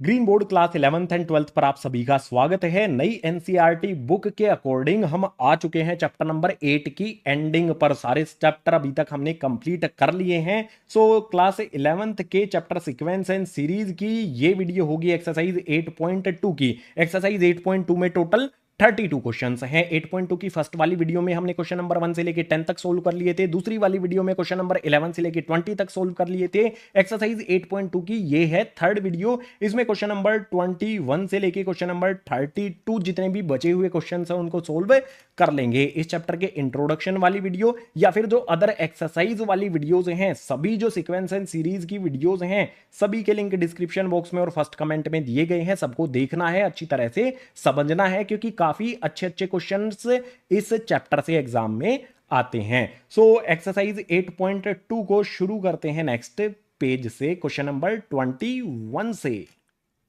Green board class 11th and 12th पर आप सभी का स्वागत है। नई एनसीईआरटी बुक के अकॉर्डिंग हम आ चुके हैं चैप्टर नंबर 8 की एंडिंग पर। सारे चैप्टर अभी तक हमने कंप्लीट कर लिए हैं। क्लास 11th के चैप्टर सीक्वेंस एंड सीरीज की ये वीडियो होगी एक्सरसाइज 8.2 की। एक्सरसाइज 8.2 में टोटल 32 क्वेश्चंस हैं। 8.2 की फर्स्ट वाली वीडियो में हमने क्वेश्चन नंबर 1 से लेके 10 तक सोल्व कर लिए थे। दूसरी वाली वीडियो में क्वेश्चन नंबर 11 से लेके 20 तक सोल्व कर लिए थे। एक्सरसाइज 8.2 की ये है थर्ड वीडियो। इसमें क्वेश्चन नंबर 21 से लेके क्वेश्चन नंबर 32 जितने भी बचे हुए क्वेश्चंस हैं उनको सोल्व कर लेंगे। इस चैप्टर के इंट्रोडक्शन वाली वीडियो या फिर जो अदर एक्सरसाइज वाली वीडियोज हैं, सभी जो सीक्वेंस एंड सीरीज की वीडियोज हैं, सभी के लिंक डिस्क्रिप्शन बॉक्स में और फर्स्ट कमेंट में दिए गए हैं। सबको देखना है, अच्छी तरह से समझना है, क्योंकि काफी अच्छे अच्छे क्वेश्चंस इस चैप्टर से एग्जाम में आते हैं। एक्सरसाइज 8.2 को शुरू करते हैं नेक्स्ट पेज से, क्वेश्चन नंबर 21 से।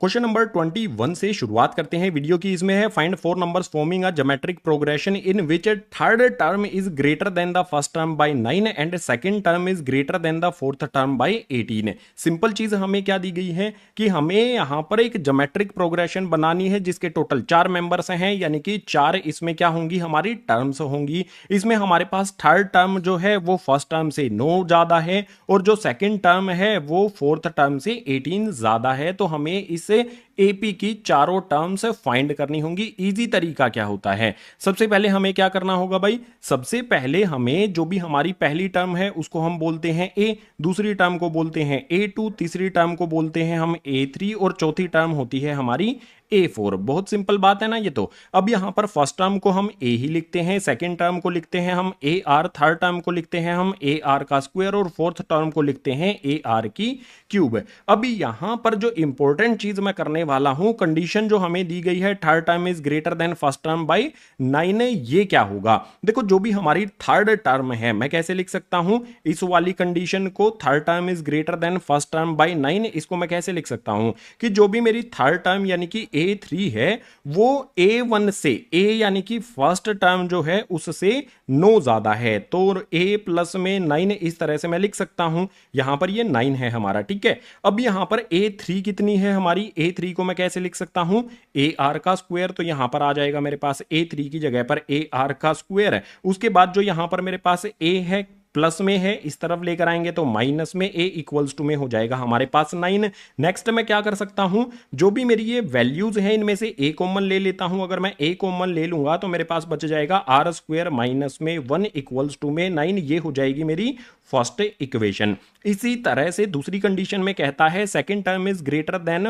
क्वेश्चन नंबर 21 से शुरुआत करते हैं वीडियो की। इसमें है find 4 numbers forming a geometric progression in which third term is greater than the first term by 9 and second term is greater than the fourth term by 18। Simple चीज हमें क्या दी गई है कि हमें यहां पर एक ज्योमेट्रिक प्रोग्रेशन बनानी है जिसके टोटल 4 मेंबर्स हैं, यानी कि 4 इसमें क्या होंगी, हमारी टर्म्स होंगी। इसमें हमारे पास थर्ड टर्म जो है वो फर्स्ट टर्म से 9 ज्यादा है और जो सेकंड टर्म है वो फोर्थ टर्म से 18 ज्यादा है। तो हमें इस एपी की चारों टर्म्स फाइंड करनी होंगी। इजी तरीका क्या होता है, सबसे पहले हमें क्या करना होगा भाई, सबसे पहले हमें जो भी हमारी पहली टर्म है उसको हम बोलते हैं ए, दूसरी टर्म को बोलते हैं A2, तीसरी टर्म को बोलते हैं हम A3 और चौथी टर्म होती है हमारी A4। बहुत सिंपल बात है ना ये तो। अब यहां पर फर्स्ट टर्म को हम A ही लिखते हैं, सेकंड टर्म को लिखते हैं हम AR, थर्ड टर्म को लिखते हैं हम AR का स्क्वायर और फोर्थ टर्म को लिखते हैं AR की क्यूब। अभी यहां पर जो इंपॉर्टेंट चीज मैं करने वाला हूं, कंडीशन जो हमें दी गई है third term is greater than first term by 9, ये क्या होगा। देखो जो भी हमारी थर्ड टर्म है मैं कैसे लिख सकता हूं इस वाली कंडीशन को, third term is greater than first term by 9, इसको मैं कैसे लिख सकता हूं कि जो भी मेरी थर्ड टर्म यानी कि A3 है वो A1 से, A यानी कि फर्स्ट टर्म जो है उससे 9 ज्यादा है, तो A प्लस में 9 इस तरह से मैं लिख सकता हूं। यहां पर ये 9 है हमारा, ठीक है। अब यहां पर A3 कितनी है हमारी, A3 को मैं कैसे लिख सकता हूं, AR का स्क्वायर। तो यहां पर आ जाएगा मेरे पास A3 की जगह पर AR का स्क्वायर है। उसके बाद जो यहां पर मेरे पास A है प्लस में है, इस तरफ लेकर आएंगे तो माइनस में, A इक्वल्स टू में हो जाएगा हमारे पास 9। नेक्स्ट मैं क्या कर सकता हूं, जो भी मेरी ये वैल्यूज हैं इनमें से A कॉमन ले लेता हूं। अगर मैं A कॉमन ले लूंगा तो मेरे पास बच जाएगा R स्क्वायर माइनस में 1 इक्वल्स टू में 9। ये हो जाएगी मेरी फर्स्ट इक्वेशन। इसी तरह से दूसरी कंडीशन में कहता है second term is greater than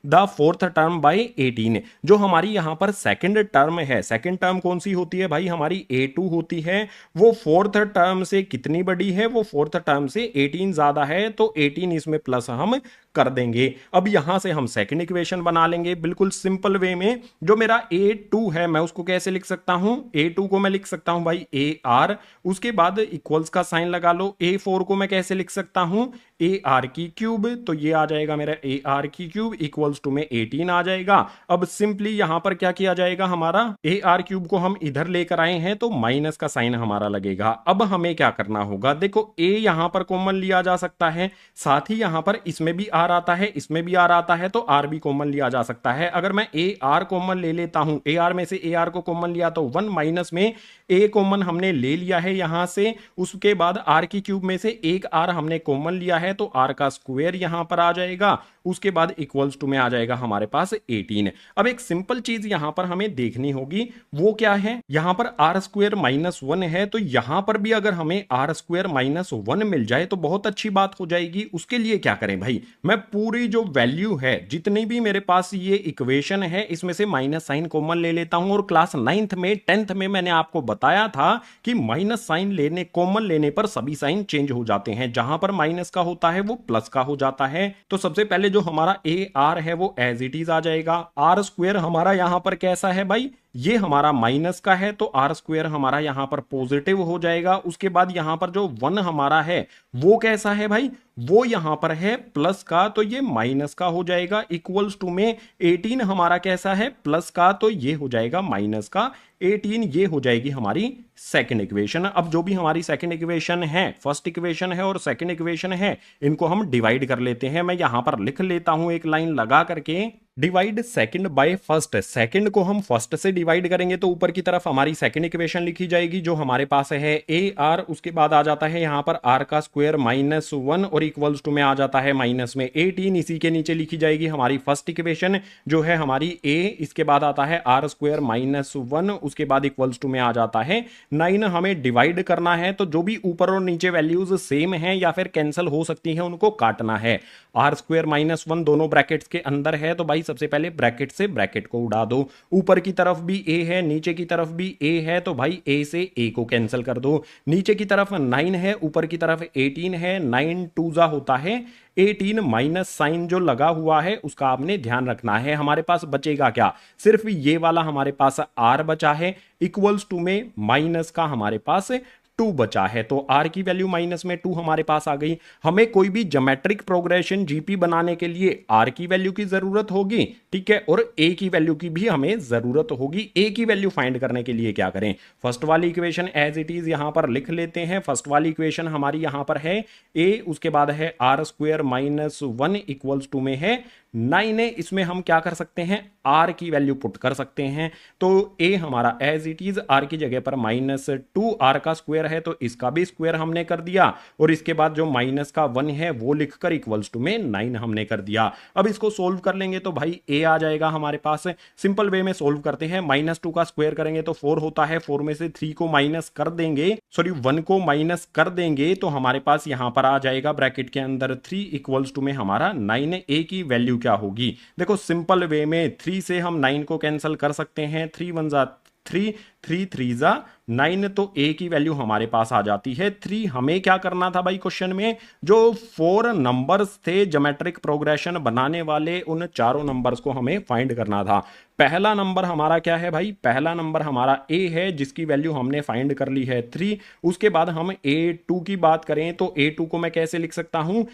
the fourth term by 18। जो हमारी यहां पर सेकंड टर्म है, सेकंड टर्म कौन सी होती है भाई, हमारी A2 होती है। वो फोर्थ टर्म से कितनी बड़ी है, वो फोर्थ टर्म से 18 ज्यादा है, तो 18 इसमें प्लस हम कर देंगे। अब यहां से हम सेकंड इक्वेशन बना लेंगे बिल्कुल सिंपल वे में। जो मेरा A2 है मैं उसको कैसे लिख सकता हूं, A2 को मैं लिख सकता हूं भाई AR, उसके बाद इक्वल्स का साइन लगा लो। A4 को मैं कैसे लिख सकता हूं, AR की क्यूब, तो ये आ जाएगा मेरा AR की क्यूब इक्वल्स टू में 18 आ जाएगा। अब सिंपली यहां पर क्या किया जाएगा, हमारा AR क्यूब को हम इधर लेकर आए हैं तो माइनस का साइन हमारा लगेगा। अब हमें क्या करना होगा, देखो A यहां पर कॉमन लिया जा सकता है, साथ ही यहां पर इसमें भी R आता है, इसमें भी R आता है, तो R भी कॉमन लिया जा सकता है। अगर मैं AR कॉमन ले लेता हूं, AR में से AR को कॉमन लिया तो 1 माइनस में A कॉमन हमने ले लिया है यहां से, उसके बाद R की क्यूब में से एक R हमने कॉमन लिया है तो R का स्क्वायर यहां पर आ जाएगा, उसके बाद इक्वल्स टू में आ जाएगा हमारे पास 18। अब एक सिंपल चीज यहां पर हमें देखनी होगी, वो क्या है, यहां पर R स्क्वायर माइनस 1 है, तो यहां पर भी अगर हमें R स्क्वायर माइनस 1 मिल जाए तो बहुत अच्छी बात हो जाएगी। उसके लिए क्या करें भाई, मैं पूरी जो वैल्यू है जितनी भी मेरे पास ये इक्वेशन है इसमें से माइनस साइन कॉमन ले लेता हूं। और क्लास 9th में 10th में मैंने आपको बताया था कि माइनस साइन लेने, कॉमन लेने पर सभी साइन चेंज हो जाते हैं, जहां पर माइनस का होता है वो प्लस का हो जाता है। तो सबसे पहले जो हमारा AR है वो एज इट इज आ जाएगा। R स्क्वायर हमारा यहां पर कैसा है भाई, ये हमारा माइनस का है तो आर स्क्वायर हमारा यहां पर पॉजिटिव हो जाएगा। उसके बाद यहां पर जो 1 हमारा है वो कैसा है भाई, वो यहां पर है प्लस का, तो ये माइनस का हो जाएगा। इक्वल्स टू में 18 हमारा कैसा है, प्लस का, तो ये हो जाएगा माइनस का 18। ये हो जाएगी हमारी सेकंड इक्वेशन। अब जो भी हमारी सेकंड इक्वेशन है, फर्स्ट इक्वेशन है और सेकंड इक्वेशन है, इनको हम डिवाइड कर लेते हैं। मैं यहां पर लिख लेता हूं एक लाइन लगा करके, divide second by first. Second को हम फर्स्ट से डिवाइड करेंगे तो ऊपर की तरफ हमारी सेकंड इक्वेशन लिखी जाएगी जो हमारे पास है ए आर, उसके बाद आ जाता है यहां पर आर का स्क्वायर -1 और इक्वल्स टू में आ जाता है माइनस में 18। इसी के नीचे लिखी जाएगी हमारी फर्स्ट इक्वेशन जो है हमारी ए, इसके बाद आता है आर स्क्वायर -1, उसके बाद इक्वल्स टू में आ जाता है 9। हमें डिवाइड करना है तो जो भी ऊपर और नीचे वैल्यूज सेम है या फिर कैंसिल हो सकती है उनको काटना है। आर स्क्वायर -1 दोनों ब्रैकेट्स के अंदर है तो भाई सबसे पहले ब्रैकेट से ब्रैकेट को उड़ा दो। ऊपर की तरफ भी ए है, नीचे की तरफ भी ए है, तो भाई ए से ए को कैंसिल कर दो। नीचे की तरफ 9 है, ऊपर की तरफ 18 है, 9 2 होता है 18। माइनस साइन जो लगा हुआ है उसका आपने ध्यान रखना है। हमारे पास बचेगा क्या, सिर्फ ये वाला हमारे पास आर बचा है, इक्वल्स टू में माइनस का हमारे पास 2 बचा है, तो r की वैल्यू माइनस में 2 हमारे पास आ गई। हमें कोई भी ज्योमेट्रिक प्रोग्रेशन जीपी बनाने के लिए r की वैल्यू की जरूरत होगी, ठीक है, और a की वैल्यू की भी हमें जरूरत होगी। a की वैल्यू फाइंड करने के लिए क्या करें, फर्स्ट वाली इक्वेशन एज इट इज यहां पर लिख लेते हैं। फर्स्ट वाली इक्वेशन हमारी यहां पर है a, उसके बाद है आर स्क्वायर -1 इक्वल्स टू में है 9 है। इसमें हम क्या कर सकते हैं, r की वैल्यू पुट कर सकते हैं, तो a हमारा एज इट इज r की जगह पर -2, r का स्क्वायर है तो इसका भी स्क्वायर हमने कर दिया, और इसके बाद जो माइनस का 1 है वो लिखकर इक्वल्स टू में 9 हमने कर दिया। अब इसको सोल्व कर लेंगे तो भाई a आ जाएगा हमारे पास। सिंपल वे में सोल्व करते हैं, -2 का स्क्वायर करेंगे तो 4 होता है, 4 में से 3 को माइनस कर देंगे, सॉरी 1 को माइनस कर देंगे तो हमारे पास यहां पर आ जाएगा ब्रैकेट के अंदर 3 इक्वल्स टू में हमारा 9। a की वैल्यू क्या होगी, देखो सिंपल वे में 3 से हम 9 को कैंसिल कर सकते हैं, 3 1 जा 3, 3 3 जा 9, तो a की वैल्यू हमारे पास आ जाती है 3। हमें क्या करना था भाई, क्वेश्चन में जो 4 नंबर्स थे ज्योमेट्रिक प्रोग्रेशन बनाने वाले, उन चारों नंबर्स को हमें फाइंड करना था। पहला नंबर हमारा क्या है भाई, पहला नंबर हमारा a है जिसकी वैल्यू हमने फाइंड कर ली है 3। उसके बाद हम a2 की बात करें तो a2 को मैं कैसे लिख सकता हूं,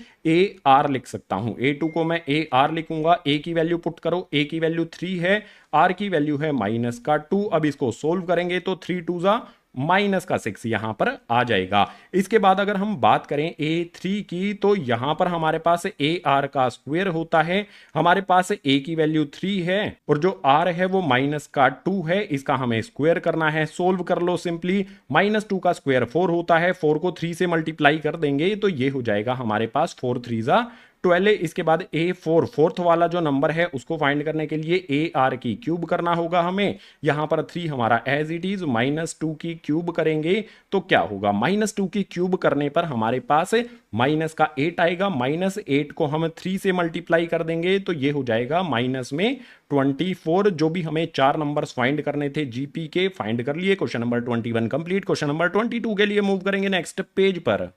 ar लिख सकता हूं। a2 को मैं ar लिखूंगा, a की वैल्यू पुट करो, a की वैल्यू 3 है, r की वैल्यू है -2। अब इसको सोल्व करेंगे तो 3 2 जा -6 यहां पर आ जाएगा। इसके बाद अगर हम बात करें a3 की तो यहां पर हमारे पास ar का स्क्वायर होता है, हमारे पास a की वैल्यू 3 है और जो r है वो -2 है, इसका हमें स्क्वायर करना है। सोल्व कर लो सिंपली, -2 का स्क्वायर 4 होता है, 4 को 3 से मल्टीप्लाई कर देंगे तो ये हो जाएगा हमारे पास 4 3 जा 12। इसके बाद a4 फोर्थ वाला जो नंबर है उसको फाइंड करने के लिए ar की क्यूब करना होगा हमें। यहां पर 3 हमारा एज इट इज, -2 की क्यूब करेंगे तो क्या होगा, -2 की क्यूब करने पर हमारे पास माइनस का 8 आएगा, -8 को हम 3 से मल्टीप्लाई कर देंगे तो ये हो जाएगा -24। जो भी हमें 4 नंबर्स फाइंड करने थे जीपी के, फाइंड कर लिए। Question number 21 complete. Question number 22 के लिए मूव करेंगे नेक्स्ट पेज पर।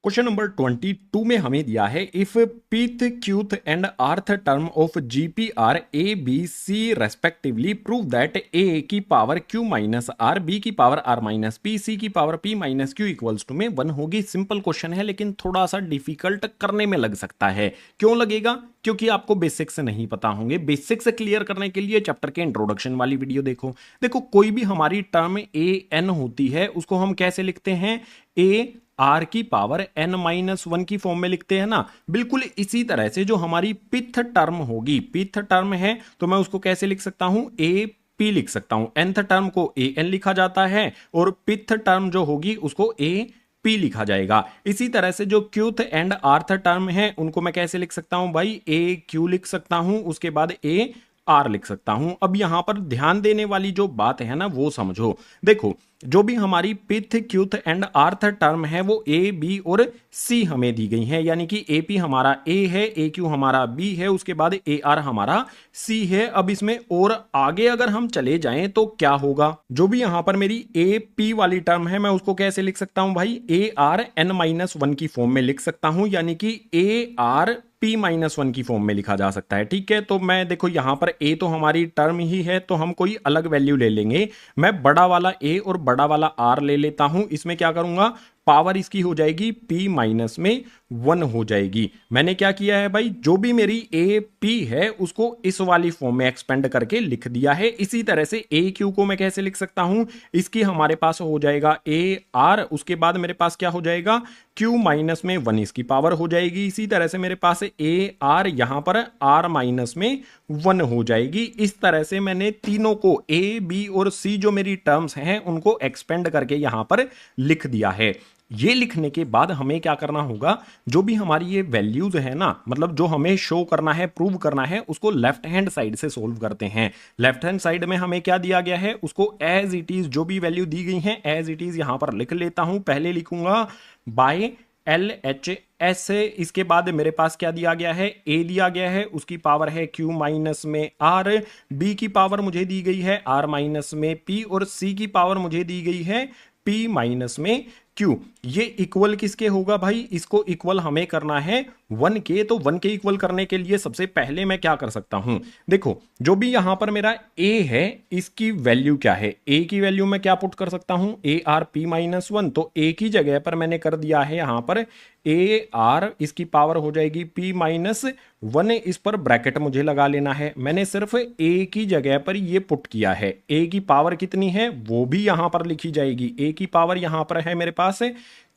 क्वेश्चन नंबर 22 में हमें दिया है, if pth qth and rth term of GP are A B C respectively, prove that a की power q minus R, b की power r minus p, c की power p minus q equals to में 1 होगी। Simple question है लेकिन थोड़ा सा difficult करने में लग सकता है। क्यों लगेगा, क्योंकि आपको बेसिक्स नहीं पता होंगे। बेसिक्स क्लियर करने के लिए चैप्टर के इंट्रोडक्शन वाली वीडियो देखो। देखो कोई भी हमारी टर्म a n होती है उसको हम कैसे लिखते हैं, a r की पावर n-1 की फॉर्म में लिखते हैं ना। बिल्कुल इसी तरह से जो हमारी पिथ टर्म होगी, पिथ टर्म है तो मैं उसको कैसे लिख सकता हूं, a p लिख सकता हूं। nth टर्म को a n लिखा जाता है और पिथ टर्म जो होगी उसको a p लिखा जाएगा। इसी तरह से जो क्यूथ एंड आर्थ टर्म है उनको मैं कैसे लिख सकता हूं भाई, a q लिख सकता हूं, उसके बाद a r लिख सकता हूं। अब यहां पर ध्यान देने वाली जो बात है ना वो समझो। देखो जो भी हमारी पिथ क्यूथ एंड आर्थ टर्म है वो ए बी और सी हमें दी गई है, यानी कि ए पी हमारा ए है, ए क्यू हमारा बी है, उसके बाद ए आर हमारा सी है। अब इसमें और आगे अगर हम चले जाएं तो क्या होगा, जो भी यहां पर मेरी ए पी वाली टर्म है मैं उसको कैसे लिख सकता हूं भाई, ए आर n-1 की फॉर्म में लिख सकता हूं, यानी कि ए आर p-1 की फॉर्म में लिखा जा सकता है। ठीक है, तो मैं देखो यहां पर a तो हमारी टर्म ही है, तो हम कोई अलग वैल्यू ले लेंगे। मैं बड़ा वाला a और बड़ा वाला r ले लेता हूं। इसमें क्या करूंगा, पावर इसकी हो जाएगी p-1 हो जाएगी। मैंने क्या किया है भाई, जो भी मेरी ए पी है उसको इस वाली फॉर्म में एक्सपेंड करके लिख दिया है। इसी तरह से ए क्यू को मैं कैसे लिख सकता हूं, इसकी हमारे पास हो जाएगा ए आर, उसके बाद मेरे पास क्या हो जाएगा q-1 इसकी पावर हो जाएगी। इसी तरह से मेरे पास ए आर यहां पर r-1 हो जाएगी। इस तरह से मैंने तीनों को ए बी और सी जो मेरी टर्म्स हैं उनको एक्सपेंड करके यहां पर लिख दिया है। ये लिखने के बाद हमें क्या करना होगा, जो भी हमारी ये वैल्यूज है ना, मतलब जो हमें शो करना है, प्रूव करना है, उसको लेफ्ट हैंड साइड से सोल्व करते हैं। लेफ्ट हैंड साइड में हमें क्या दिया गया है, उसको एज इट इज, जो भी वैल्यू दी गई है एज इट इज यहां पर लिख लेता हूं। पहले लिखूंगा बाय LHS, इसके बाद मेरे पास क्या दिया गया है, a दिया गया है, उसकी पावर है q-r, b की पावर मुझे दी गई है r-p, और c की पावर मुझे दी गई है p-q। ये इक्वल किसके होगा भाई, इसको इक्वल हमें करना है 1 के। तो 1 के इक्वल करने के लिए सबसे पहले मैं क्या कर सकता हूं, देखो जो भी यहां पर मेरा a है इसकी वैल्यू क्या है, a की वैल्यू मैं क्या पुट कर सकता हूं, ARP-1। तो a की जगह पर मैंने कर दिया है यहां पर AR, इसकी पावर हो जाएगी p-1, इस पर ब्रैकेट मुझे लगा लेना है। मैंने सिर्फ a की जगह पर ये पुट किया है। a की पावर कितनी है वो भी यहां पर लिखी जाएगी। a की पावर यहां पर है मेरे पास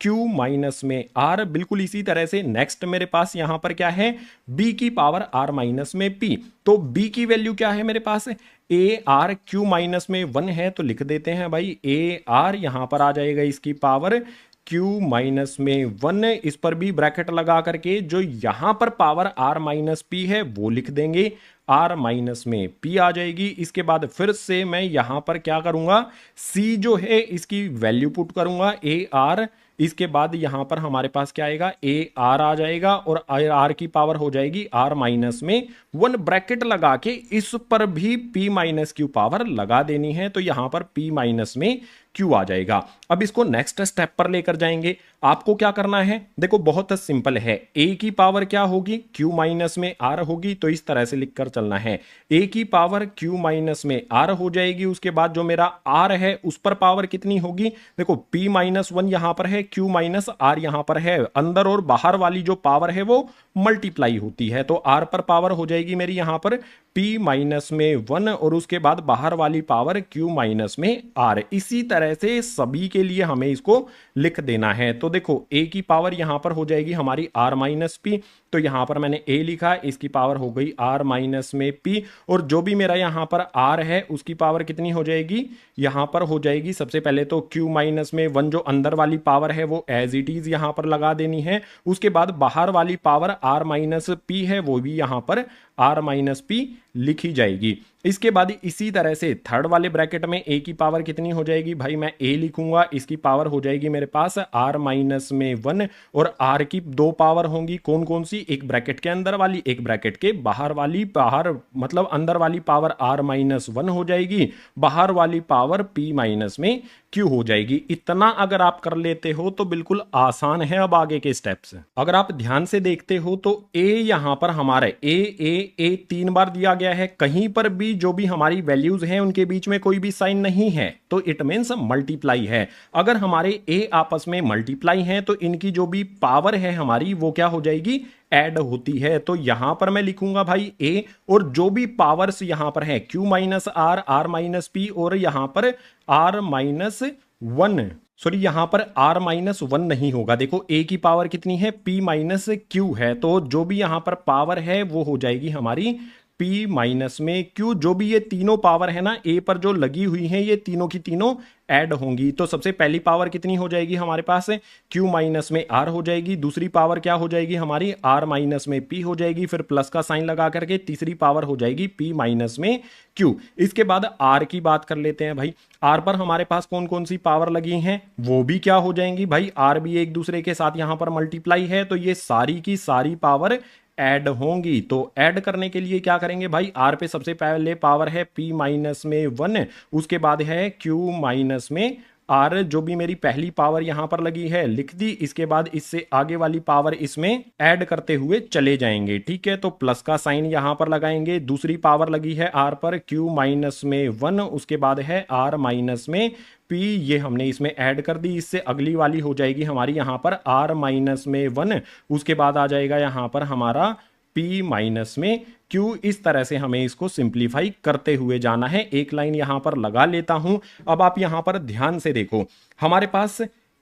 q-r, बिल्कुल इसी तरह से नेक्स्ट मेरे पास यहां पर क्या है, b की पावर r-p। तो b की वैल्यू क्या है मेरे पास, AR q-1 है, तो लिख देते हैं भाई AR, यहां पर आ जाएगा इसकी पावर q-1, इस पर भी ब्रैकेट लगा करके जो यहां पर पावर r-p है वो लिख देंगे, r-p आ जाएगी। इसके बाद फिर से मैं यहां पर क्या करूंगा, c जो है इसकी वैल्यू पुट करूंगा AR, इसके बाद यहां पर हमारे पास क्या आएगा, AR आ जाएगा, और R की पावर हो जाएगी r-1, ब्रैकेट लगा के इस पर भी p-q पावर लगा देनी है। तो यहां पर p-q आ जाएगा। अब इसको नेक्स्ट स्टेप पर लेकर जाएंगे। आपको क्या करना है, देखो बहुत सिंपल है, a की पावर क्या होगी, q-r होगी, तो इस तरह से लिखकर चलना है। a की पावर q-r हो जाएगी, उसके बाद जो मेरा r है उस पर पावर कितनी होगी, देखो p-1 यहां पर है, q-r यहां पर है, अंदर और बाहर वाली जो पावर है वो मल्टीप्लाई होती है। तो r पर पावर हो जाएगी मेरी यहां पर p-1, और उसके बाद बाहर वाली पावर q-r। इसी तरह से सभी के लिए हमें इसको लिख देना है। तो देखो a की पावर यहां पर हो जाएगी हमारी r-p, तो यहां पर मैंने a लिखा, इसकी पावर हो गई r-p, और जो भी मेरा यहां पर r है उसकी पावर कितनी हो जाएगी, यहां पर हो जाएगी सबसे पहले तो q-1 जो अंदर वाली पावर है वो एज इट इज यहां पर लगा देनी है। उसके बाद बाहर वाली पावर r-p है वो भी यहां पर r-p लिखी जाएगी। इसके बाद इसी तरह से थर्ड वाले ब्रैकेट में a की पावर कितनी हो जाएगी, भाई मैं a लिखूंगा, इसकी पावर हो जाएगी मेरे पास r-1, और r की दो पावर होंगी, कौन कौन सी, एक ब्रैकेट के अंदर वाली, एक ब्रैकेट के बाहर वाली। बाहर मतलब अंदर वाली पावर r-1 हो जाएगी, बाहर वाली पावर p-q हो जाएगी। इतना अगर आप कर लेते हो तो बिल्कुल आसान है अब आगे के स्टेप्स। अगर आप ध्यान से देखते हो तो a यहां पर हमारे a 3 बार दिया गया है, कहीं पर भी जो भी हमारी वैल्यूज हैं उनके बीच में कोई भी साइन नहीं है, तो इट मींस मल्टीप्लाई है। अगर हमारे a आपस में मल्टीप्लाई हैं तो इनकी जो भी पावर है हमारी वो क्या हो जाएगी, ऐड होती है। तो यहां पर मैं लिखूंगा भाई a, और जो भी पावर्स यहां पर है q-r, r-p, और यहां पर r-1, सॉरी यहां पर r-1 नहीं होगा। देखो a की पावर कितनी है, p-q है, तो जो भी यहां पर पावर है वो हो जाएगी हमारी p-q। जो भी ये तीनों पावर है ना a पर जो लगी हुई है ये तीनों की तीनों ऐड होंगी। तो सबसे पहली पावर कितनी हो जाएगी हमारे पास, q-r हो जाएगी, दूसरी पावर क्या हो जाएगी हमारी r-p हो जाएगी, फिर प्लस का साइन लगा करके तीसरी पावर हो जाएगी p-q। इसके बाद r की बात कर लेते हैं भाई। r पर हमारे पास कौन कौन सी पावर लगी हैं, वो भी क्या हो जाएंगी भाई, r भी एक दूसरे के साथ यहां पर मल्टीप्लाई है, तो ये सारी की सारी पावर ऐड होंगी। तो ऐड करने के लिए क्या करेंगे भाई, r पे सबसे पहले पावर है p-1, उसके बाद है q-r, आर जो भी मेरी पहली पावर यहां पर लगी है लिख दी, इसके बाद इससे आगे वाली पावर इसमें ऐड करते हुए चले जाएंगे। ठीक है, तो प्लस का साइन यहां पर लगाएंगे। दूसरी पावर लगी है आर पर क्यू माइनस में 1, उसके बाद है आर माइनस में पी, ये हमने इसमें ऐड कर दी। इससे अगली वाली हो जाएगी हमारी यहां पर आर माइनस में 1, उसके बाद आ जाएगा यहां पर हमारा P माइनस में Q। इस तरह से हमें इसको सिंप्लीफाई करते हुए जाना है। एक लाइन यहां पर लगा लेता हूं। अब आप यहां पर ध्यान से देखो, हमारे पास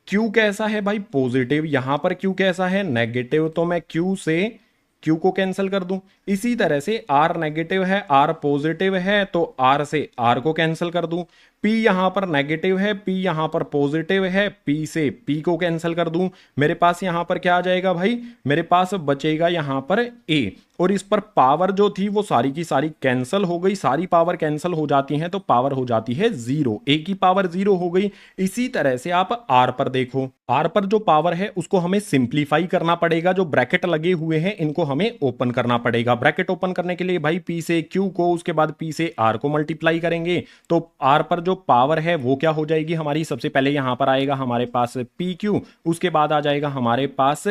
Q कैसा है भाई, पॉजिटिव। यहां पर Q कैसा है, नेगेटिव। तो मैं Q से Q को कैंसिल कर दूं। इसी तरह से R नेगेटिव है, R पॉजिटिव है, तो R से R को कैंसिल कर दूं। P यहां पर नेगेटिव है, P यहां पर पॉजिटिव है, P से P को कैंसिल कर दूं। मेरे पास यहां पर क्या आ जाएगा भाई, मेरे पास बचेगा यहां पर A। और इस पर पावर जो थी वो सारी की सारी कैंसिल हो गई। सारी पावर कैंसिल हो जाती हैं तो पावर हो जाती है 0, A की पावर 0 हो गई। इसी तरह से आप R पर देखो, R पर जो पावर है उसको हमें सिंप्लीफाई करना पड़ेगा। जो ब्रैकेट लगे हुए हैं इनको हमें ओपन करना पड़ेगा। ब्रैकेट ओपन करने के लिए भाई P से Q को, उसके बाद P से R को मल्टीप्लाई करेंगे तो R पर जो पावर है वो क्या हो जाएगी हमारी, सबसे पहले यहां पर आएगा हमारे पास PQ, उसके बाद आ जाएगा हमारे पास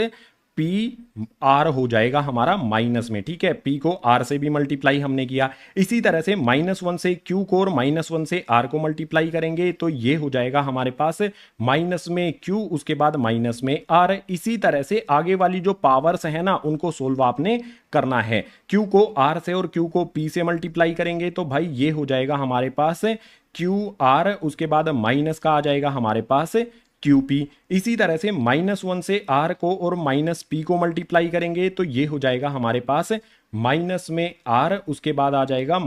P R हो जाएगा हमारा माइनस में। ठीक है, P को R से भी मल्टीप्लाई हमने किया। इसी तरह से -1 से Q को और -1 से R को मल्टीप्लाई करेंगे तो ये हो जाएगा हमारे पास माइनस में Q, उसके बाद माइनस में R। इसी तरह से आगे वाली जो पावर्स है ना उनको सोल्व आपने करना है। Q को R से और Q को P से मल्टीप्लाई करेंगे तो भाई ये हो जाएगा हमारे पास QR, उसके बाद माइनस का आ जाएगा हमारे पास QP। इसी तरह से -1 से R को और -P को मल्टीप्लाई करेंगे तो ये हो जाएगा हमारे पास माइनस में R, उसके बाद आ जाएगा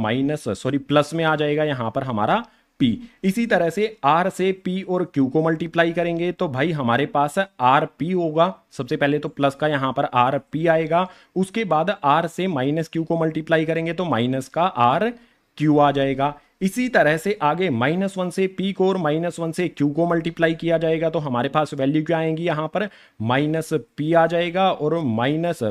प्लस में आ जाएगा यहां पर हमारा P। इसी तरह से R से P और Q को मल्टीप्लाई करेंगे तो भाई हमारे पास RP होगा। सबसे पहले तो प्लस का यहां पर RP आएगा, उसके बाद R से -Q को मल्टीप्लाई करेंगे तो माइनस का RQ आ जाएगा। इसी तरह से आगे -1 से P को और -1 से Q को मल्टीप्लाई किया जाएगा तो हमारे पास वैल्यू क्या आएंगी यहां पर, -P आ जाएगा और माइनस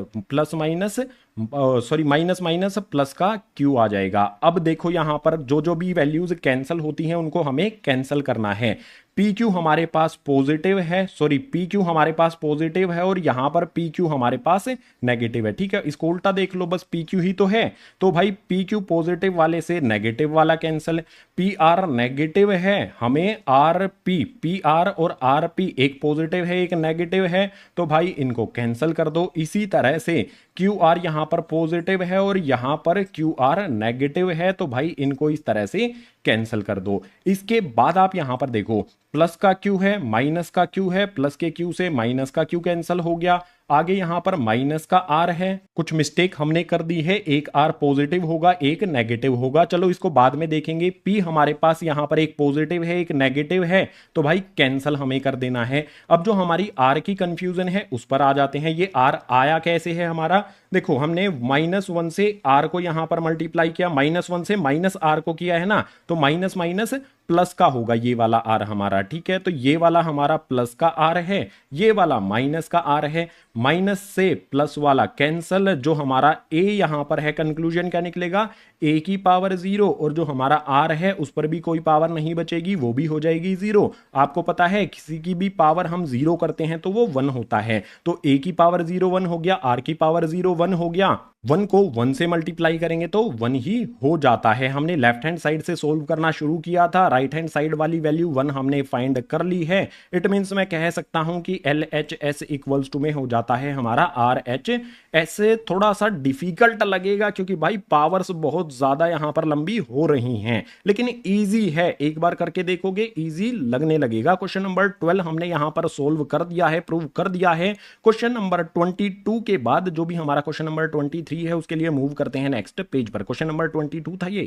माइनस प्लस का Q आ जाएगा। अब देखो यहां पर जो जो भी वैल्यूज कैंसिल होती हैं उनको हमें कैंसिल करना है। PQ हमारे पास पॉजिटिव है, PQ हमारे पास पॉजिटिव है और यहां पर PQ हमारे पास नेगेटिव है। ठीक है, इसको उल्टा देख लो, बस PQ ही तो है। तो भाई PQ पॉजिटिव वाले से नेगेटिव वाला कैंसिल, PR नेगेटिव है, हमें PR और RP एक पॉजिटिव है एक नेगेटिव है तो भाई इनको कैंसिल कर दो। इसी तरह से QR यहां पर पॉजिटिव है और यहां पर QR नेगेटिव है तो भाई इनको इस तरह से कैंसिल कर दो। इसके बाद आप यहां पर देखो, प्लस का Q है, माइनस का Q है, प्लस के Q से माइनस का Q कैंसिल हो गया। आगे यहां पर माइनस का R है, कुछ मिस्टेक हमने कर दी है, एक R पॉजिटिव होगा एक नेगेटिव होगा, चलो इसको बाद में देखेंगे। P हमारे पास यहां पर एक पॉजिटिव है एक नेगेटिव है तो भाई कैंसिल हमें कर देना है। अब जो हमारी R की कंफ्यूजन है उस पर आ जाते हैं। ये R आया कैसे है हमारा, देखो हमने -1 से R को यहां पर मल्टीप्लाई किया, -1 से -R को किया है ना, तो माइनस माइनस प्लस का होगा ये वाला R हमारा। ठीक है, तो ये वाला हमारा प्लस का R है, ये वाला माइनस का R है। माइनस से प्लस वाला कैंसल, जो हमारा A यहां पर है कंक्लूजन क्या निकलेगा, A की पावर 0 और जो हमारा R है उस पर भी कोई पावर नहीं बचेगी, वो भी हो जाएगी 0। आपको पता है किसी की भी पावर हम 0 करते हैं तो वो 1 होता है, तो A की पावर 0 1 हो गया, R की पावर 0 1 हो गया। 1 को 1 से मल्टीप्लाई करेंगे तो 1 ही हो जाता है। हमने लेफ्ट हैंड साइड से सोल्व करना शुरू किया था, राइट हैंड साइड वाली वैल्यू 1 हमने फाइंड कर ली है। इट मींस मैं कह सकता हूं कि LHS इक्वल्स टू में हो जाता है हमारा RH। ऐसे थोड़ा सा डिफिकल्ट लगेगा क्योंकि भाई पावर्स बहुत ज्यादा यहां पर लंबी हो रही हैं, लेकिन इजी है, एक बार करके देखोगे इजी लगने लगेगा। क्वेश्चन नंबर 12 हमने यहां पर सोल्व कर दिया है, प्रूव कर दिया है। क्वेश्चन नंबर 22 के बाद जो भी हमारा क्वेश्चन नंबर 23 है उसके लिए मूव करते हैं नेक्स्ट पेज पर। क्वेश्चन नंबर 22 था ये।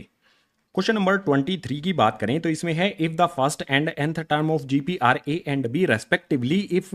क्वेश्चन नंबर 23 की बात करें तो इसमें है, if the first and nth term of GP are A and B respectively, if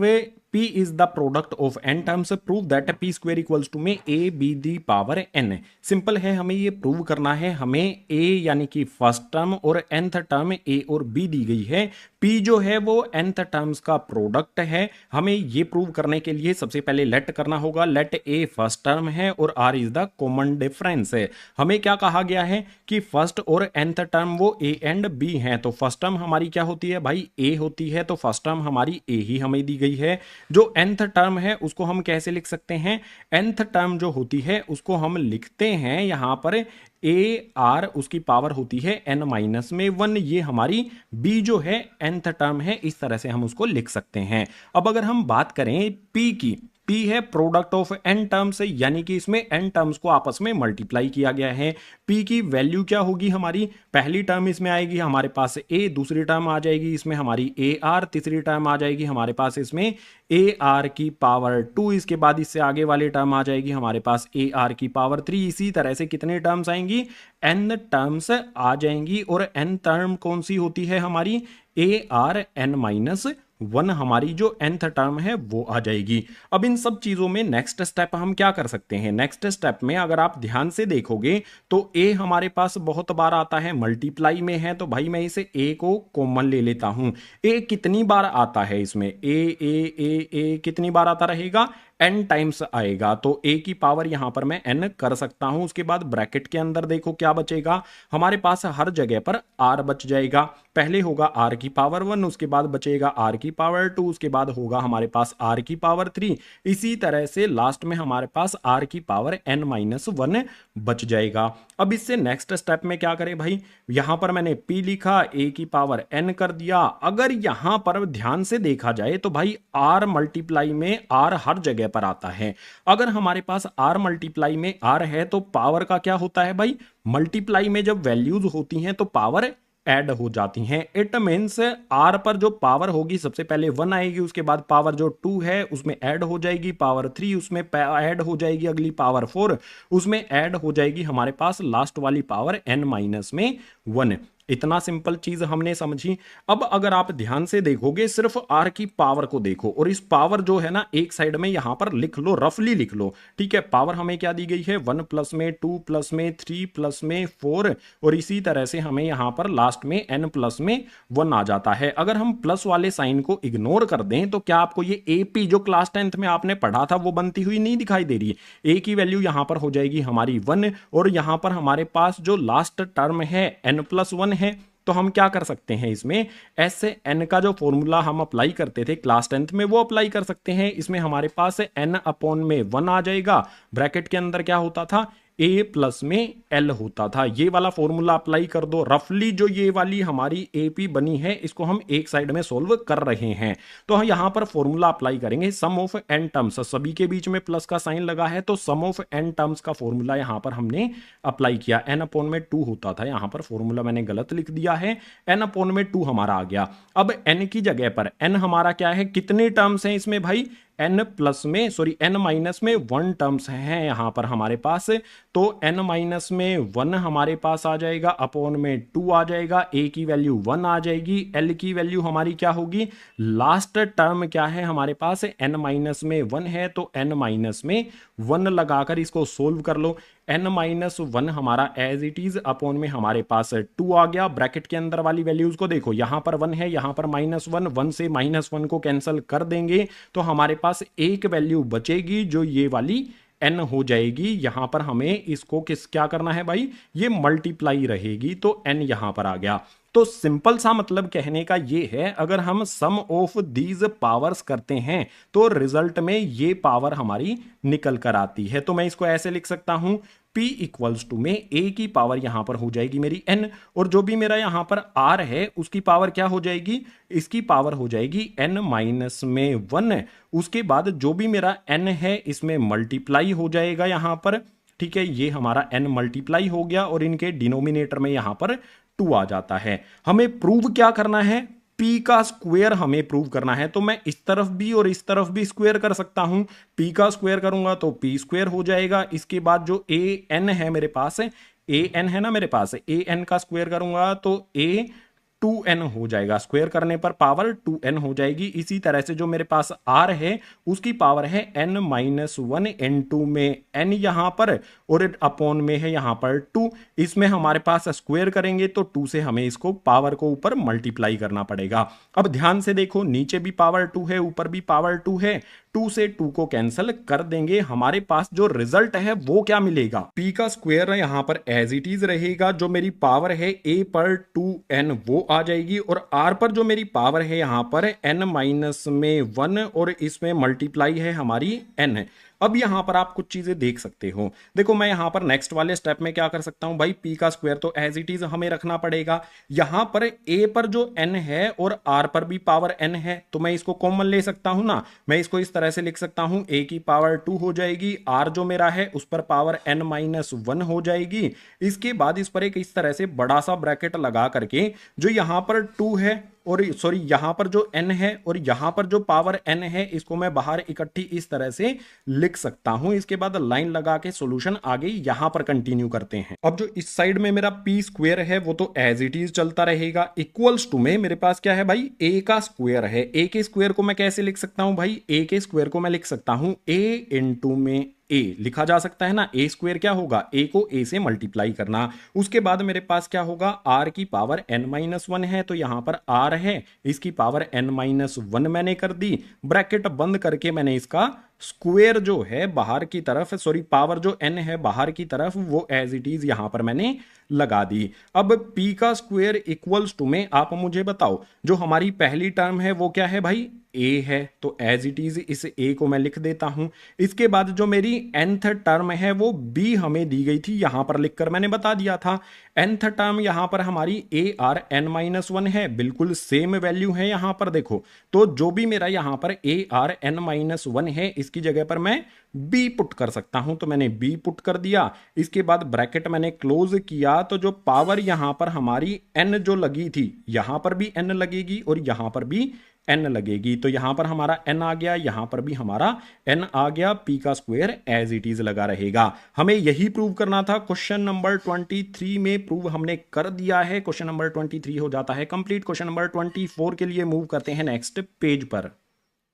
P is the product of n terms, prove that p square equals to में a b the power n। Simple है, हमें ये prove करना है। हमें a यानी कि first term और nth टर्म a और b दी गई है। p जो है वो nth टर्म्स का प्रोडक्ट है। हमें ये प्रूव करने के लिए सबसे पहले लेट करना होगा। लेट a फर्स्ट टर्म है और r is the common difference है। हमें क्या कहा गया है कि फर्स्ट और nth टर्म वो a एंड b हैं। तो फर्स्ट टर्म हमारी क्या होती है भाई, a होती है। तो फर्स्ट टर्म हमारी a ही हमें दी गई है। जो nth टर्म है उसको हम कैसे लिख सकते हैं, nth टर्म जो होती है उसको हम लिखते हैं यहां पर ए आर, उसकी पावर होती है n माइनस में 1। ये हमारी b जो है nth टर्म है, इस तरह से हम उसको लिख सकते हैं। अब अगर हम बात करें p की, p है प्रोडक्ट ऑफ n टर्म्स, यानी कि इसमें n टर्म्स को आपस में मल्टीप्लाई किया गया है। p की वैल्यू क्या होगी हमारी, पहली टर्म इसमें आएगी हमारे पास a, दूसरी टर्म आ जाएगी इसमें हमारी ar, तीसरी टर्म आ जाएगी हमारे पास इसमें ar की पावर 2, इसके बाद इससे आगे वाली टर्म आ जाएगी हमारे पास ar की पावर 3। इसी तरह से कितने टर्म्स आएंगी, n टर्म्स आ जाएंगी। और n टर्म कौन सी होती है हमारी, ar n माइनस 1 हमारी जो nth टर्म है वो आ जाएगी। अब इन सब चीजों में नेक्स्ट स्टेप हम क्या कर सकते हैं, नेक्स्ट स्टेप में अगर आप ध्यान से देखोगे तो a हमारे पास बहुत बार आता है मल्टीप्लाई में है। तो भाई मैं इसे a को कॉमन ले लेता हूं। a कितनी बार आता है इसमें, a कितनी बार आता रहेगा, n टाइम्स आएगा। तो a की पावर यहां पर मैं n कर सकता हूं। उसके बाद ब्रैकेट के अंदर देखो क्या बचेगा, हमारे पास हर जगह पर r बच जाएगा। पहले होगा r की पावर 1, उसके बाद बचेगा r की पावर 2, उसके बाद होगा हमारे पास r की पावर 3। इसी तरह से लास्ट में हमारे पास r की पावर n माइनस 1 बच जाएगा। अब इससे नेक्स्ट स्टेप में क्या करें भाई, यहां पर मैंने p लिखा, a की पावर n कर दिया। अगर यहां पर ध्यान से देखा जाए तो भाई r मल्टीप्लाई में r हर जगह पर आता है। अगर हमारे पास r मल्टीप्लाई में r है तो पावर का क्या होता है भाई, मल्टीप्लाई में जब वैल्यूज होती हैं तो पावर ऐड हो जाती हैं। इट मीन्स r पर जो पावर होगी सबसे पहले 1 आएगी, उसके बाद पावर जो 2 है उसमें ऐड हो जाएगी, पावर 3 उसमें ऐड हो जाएगी, अगली पावर 4 उसमें ऐड हो जाएगी हमारे पास लास्ट वाली पावर n माइनस में 1। इतना सिंपल चीज हमने समझी। अब अगर आप ध्यान से देखोगे सिर्फ r की पावर को देखो, और इस पावर जो है ना एक साइड में यहां पर लिख लो, रफली लिख लो, ठीक है। पावर हमें क्या दी गई है, 1 प्लस में 2 प्लस में 3 प्लस में 4, और इसी तरह से हमें यहां पर लास्ट में n प्लस में 1 आ जाता है। अगर हम प्लस वाले साइन को इग्नोर कर दें तो क्या आपको ये AP जो क्लास 10th में आपने पढ़ा था वो बनती हुई नहीं दिखाई दे रही है। a की वैल्यू यहां पर हो जाएगी हमारी 1, और यहां पर हमारे पास जो लास्ट टर्म है n प्लस 1 है। तो हम क्या कर सकते हैं, इसमें एस से एन का जो फॉर्मूला हम अप्लाई करते थे क्लास 10th में वो अप्लाई कर सकते हैं। इसमें हमारे पास एन अपॉन में 1 आ जाएगा, ब्रैकेट के अंदर क्या होता था, a प्लस में l होता था। ये वाला फॉर्मूला अप्लाई कर दो। रफली जो ये वाली हमारी AP बनी है इसको हम एक साइड में सोल्व कर रहे हैं। तो हम यहां पर फॉर्मूला अप्लाई करेंगे, सम ऑफ n टर्म्स, सभी के बीच में प्लस का साइन लगा है तो सम ऑफ n टर्म्स का फॉर्मूला यहां पर हमने अप्लाई किया। n अपॉन में 2 होता था, यहां पर फॉर्मूला मैंने गलत लिख दिया है, n अपॉन में 2 हमारा आ गया। अब n की जगह पर n हमारा क्या है, कितने टर्म्स हैं इसमें भाई, n प्लस में सॉरी n माइनस में 1 टर्म्स हैं यहां पर हमारे पास। तो n माइनस में 1 हमारे पास आ जाएगा, अपॉन में 2 आ जाएगा, a की वैल्यू 1 आ जाएगी, l की वैल्यू हमारी क्या होगी, लास्ट टर्म क्या है हमारे पास, n माइनस में 1 है तो n माइनस में 1 लगाकर इसको सोल्व कर लो। n माइनस 1 हमारा एज इट इज, अपॉन में हमारे पास 2 आ गया। ब्रैकेट के अंदर वाली वैल्यूज को देखो, यहां पर 1 है, यहां पर -1, 1 से -1 को कैंसिल कर देंगे तो हमारे पास एक वैल्यू बचेगी जो ये वाली n हो जाएगी। यहां पर हमें इसको क्या करना है भाई, ये मल्टीप्लाई रहेगी तो n यहां पर आ गया। तो सिंपल सा मतलब कहने का ये है, अगर हम सम ऑफ दीज पावर्स करते हैं तो रिजल्ट में ये पावर हमारी निकल कर आती है। तो मैं इसको ऐसे लिख सकता हूं, P इक्वल्स टू में a की पावर यहां पर हो जाएगी मेरी n, और जो भी मेरा यहां पर r है उसकी पावर क्या हो जाएगी, इसकी पावर हो जाएगी n माइनस में 1। उसके बाद जो भी मेरा n है इसमें मल्टीप्लाई हो जाएगा यहां पर, ठीक है। ये हमारा n मल्टीप्लाई हो गया और इनके डिनोमिनेटर में यहां पर 2 आ जाता है। हमें प्रूव क्या करना है, p का स्क्वायर हमें प्रूव करना है। तो मैं इस तरफ भी और इस तरफ भी स्क्वायर कर सकता हूं। p का स्क्वायर करूंगा तो p स्क्वायर हो जाएगा। इसके बाद जो an है मेरे पास, an है ना मेरे पास, an का स्क्वायर करूंगा तो a 2n हो जाएगा, स्क्वायर करने पर पावर 2n हो जाएगी। इसी तरह से जो मेरे पास r है उसकी पावर है n-1 n2 में n यहां पर और अपॉन में है यहां पर 2। इसमें हमारे पास स्क्वायर करेंगे तो 2 से हमें इसको पावर को ऊपर मल्टीप्लाई करना पड़ेगा। अब ध्यान से देखो, नीचे भी पावर 2 है, ऊपर भी पावर 2 है, 2 से 2 को कैंसिल कर देंगे, हमारे पास जो रिजल्ट है वो क्या मिलेगा, p का स्क्वायर यहां पर एज इट इज रहेगा, जो मेरी पावर है a पर 2n वो आ जाएगी, और r पर जो मेरी पावर है यहां पर n-1 और इसमें मल्टीप्लाई है हमारी n। अब यहां पर आप कुछ चीजें देख सकते हो। देखो मैं यहां पर नेक्स्ट वाले स्टेप में क्या कर सकता हूं भाई, p का स्क्वायर तो एज इट इज हमें रखना पड़ेगा। यहां पर a पर जो n है और r पर भी पावर n है, तो मैं इसको कॉमन ले सकता हूं ना। मैं इसको इस तरह से लिख सकता हूं, a की पावर 2 हो जाएगी, r जो मेरा है उस पर पावर n-1 हो जाएगी। इसके बाद इस पर एक इस तरह से बड़ा सा ब्रैकेट लगा करके जो यहां पर 2 है और सॉरी यहां पर जो n है और यहां पर जो पावर n है, इसको मैं बाहर इकट्ठी इस तरह से लिख सकता हूं। इसके बाद लाइन लगा के सॉल्यूशन आगे यहां पर कंटिन्यू करते हैं। अब जो इस साइड में मेरा p स्क्वायर है वो तो एज इट इज चलता रहेगा। इक्वल्स टू में मेरे पास क्या है भाई, a का स्क्वायर है। a के स्क्वायर को मैं कैसे लिख सकता हूं भाई, a के स्क्वायर को मैं लिख सकता हूं a इंटू में a लिखा जा सकता है ना। a स्क्वायर क्या होगा, a को a से मल्टीप्लाई करना। उसके बाद मेरे पास क्या होगा, r की पावर n-1 है, तो यहां पर r है, इसकी पावर n-1 मैंने कर दी। ब्रैकेट बंद करके मैंने इसका स्क्वायर जो है बाहर की तरफ, सॉरी पावर जो n है बाहर की तरफ, वो एज इट इज यहां पर मैंने लगा दी। अब p का स्क्वायर इक्वल्स टू में आप मुझे बताओ, जो हमारी पहली टर्म है वो क्या है भाई, a है, तो एज इट इज इस a को मैं लिख देता हूं। इसके बाद जो मेरी nth टर्म है वो b हमें दी गई थी, यहां पर लिखकर मैंने बता दिया था। nth टर्म यहां पर हमारी a r n-1 है, बिल्कुल सेम वैल्यू है यहां पर देखो। तो जो भी मेरा यहां पर a r n-1 है, इसकी जगह पर मैं b पुट कर सकता हूं, तो मैंने b पुट कर दिया। इसके बाद ब्रैकेट मैंने क्लोज किया, तो जो पावर यहां पर हमारी n जो लगी थी, यहां पर भी n लगेगी और यहां पर भी n लगेगी, तो यहां पर हमारा n आ गया, यहां पर भी हमारा n आ गया। p का स्क्वायर एज इट इज लगा रहेगा। हमें यही प्रूव करना था। क्वेश्चन नंबर 23 में प्रूव हमने कर दिया है। क्वेश्चन नंबर 23 हो जाता है कंप्लीट। क्वेश्चन नंबर 24 के लिए मूव करते हैं नेक्स्ट पेज पर।